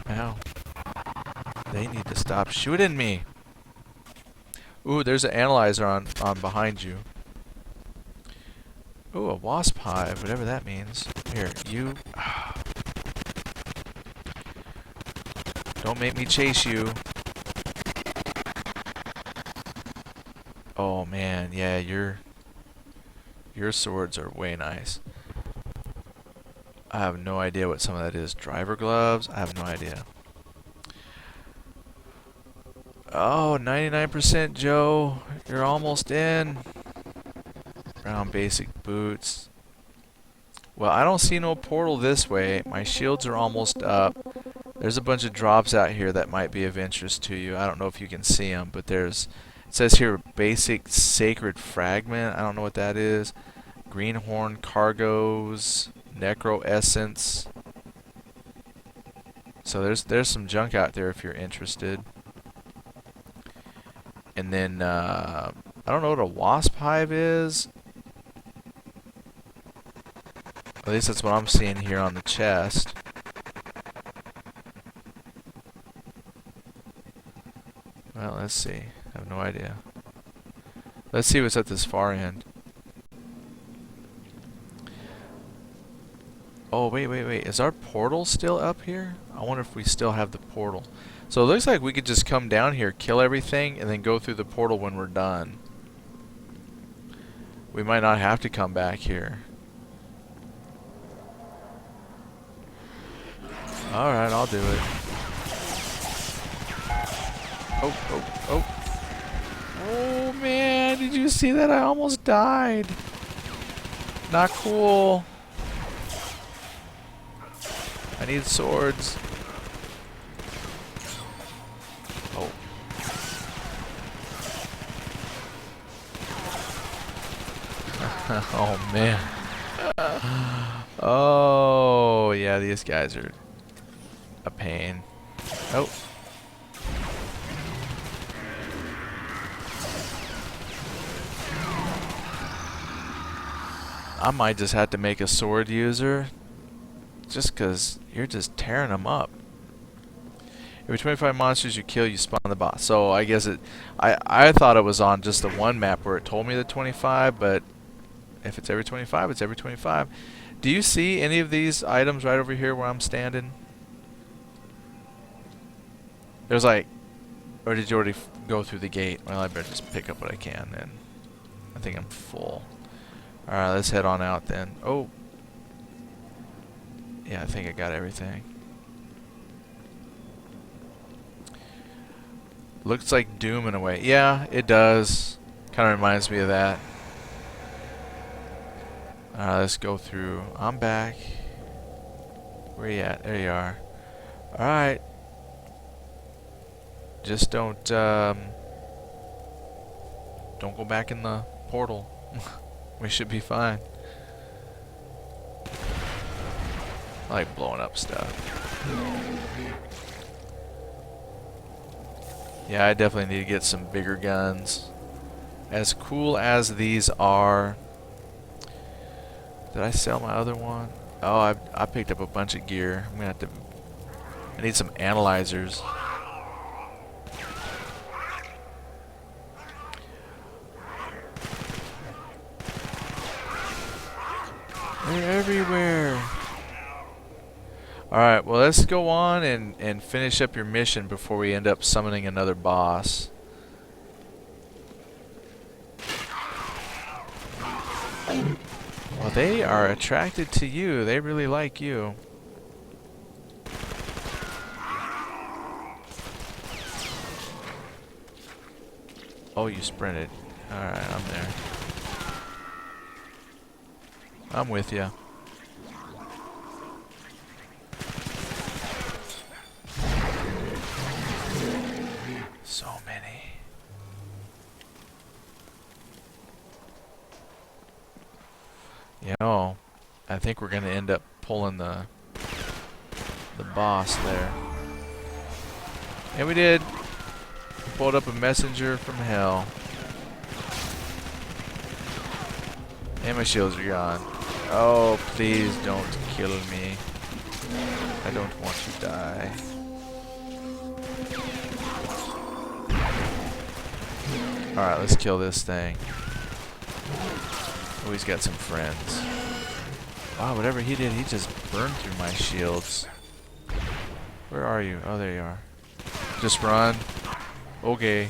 Ow. They need to stop shooting me. Ooh, there's an analyzer on behind you. Ooh, a wasp hive, whatever that means. Here, you... Don't make me chase you. Oh man, yeah, your swords are way nice. I have no idea what some of that is. Driver gloves? I have no idea. Oh, 99% Joe. You're almost in. Brown basic boots. Well, I don't see no portal this way. My shields are almost up. There's a bunch of drops out here that might be of interest to you. I don't know if you can see them, but there's... It says here, basic sacred fragment. I don't know what that is. Greenhorn cargoes, necro essence. So there's some junk out there if you're interested. And then I don't know what a wasp hive is. At least that's what I'm seeing here on the chest. Well, let's see. I have no idea. Let's see what's at this far end. Oh, wait. Is our portal still up here? I wonder if we still have the portal. So it looks like we could just come down here, kill everything, and then go through the portal when we're done. We might not have to come back here. Alright, I'll do it. Oh. Oh, man, did you see that? I almost died. Not cool. I need swords. Oh. Oh, man. Oh, yeah, these guys are a pain. Oh. I might just have to make a sword user, just because you're just tearing them up. Every 25 monsters you kill, you spawn the boss. So I guess it... I thought it was on just the one map where it told me the 25, but if it's every 25, it's every 25. Do you see any of these items right over here where I'm standing? There's like... Or did you already go through the gate? Well, I better just pick up what I can then. I think I'm full. Alright, let's head on out then. Oh! Yeah, I think I got everything. Looks like Doom in a way. Yeah, it does. Kind of reminds me of that. Alright, let's go through. I'm back. Where you at? There you are. Alright. Just don't go back in the portal. We should be fine. I like blowing up stuff. Yeah, I definitely need to get some bigger guns. As cool as these are. Did I sell my other one? Oh, I picked up a bunch of gear. I'm gonna have to... I need some analyzers. They're everywhere. Alright, well, let's go on and finish up your mission before we end up summoning another boss. Well, they are attracted to you. They really like you. Oh, you sprinted. Alright, I'm there. I'm with you. So many. You know, I think we're gonna end up pulling the boss there. And we did. We pulled up a messenger from hell. And my shields are gone. Oh, please don't kill me. I don't want to die. Alright, let's kill this thing. Oh, he's got some friends. Wow, whatever he did, he just burned through my shields. Where are you? Oh, there you are. Just run. Okay.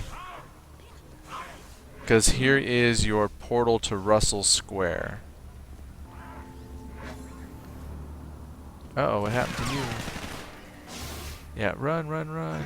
Because here is your portal to Russell Square. Uh-oh, what happened to you? Yeah, run, run, run.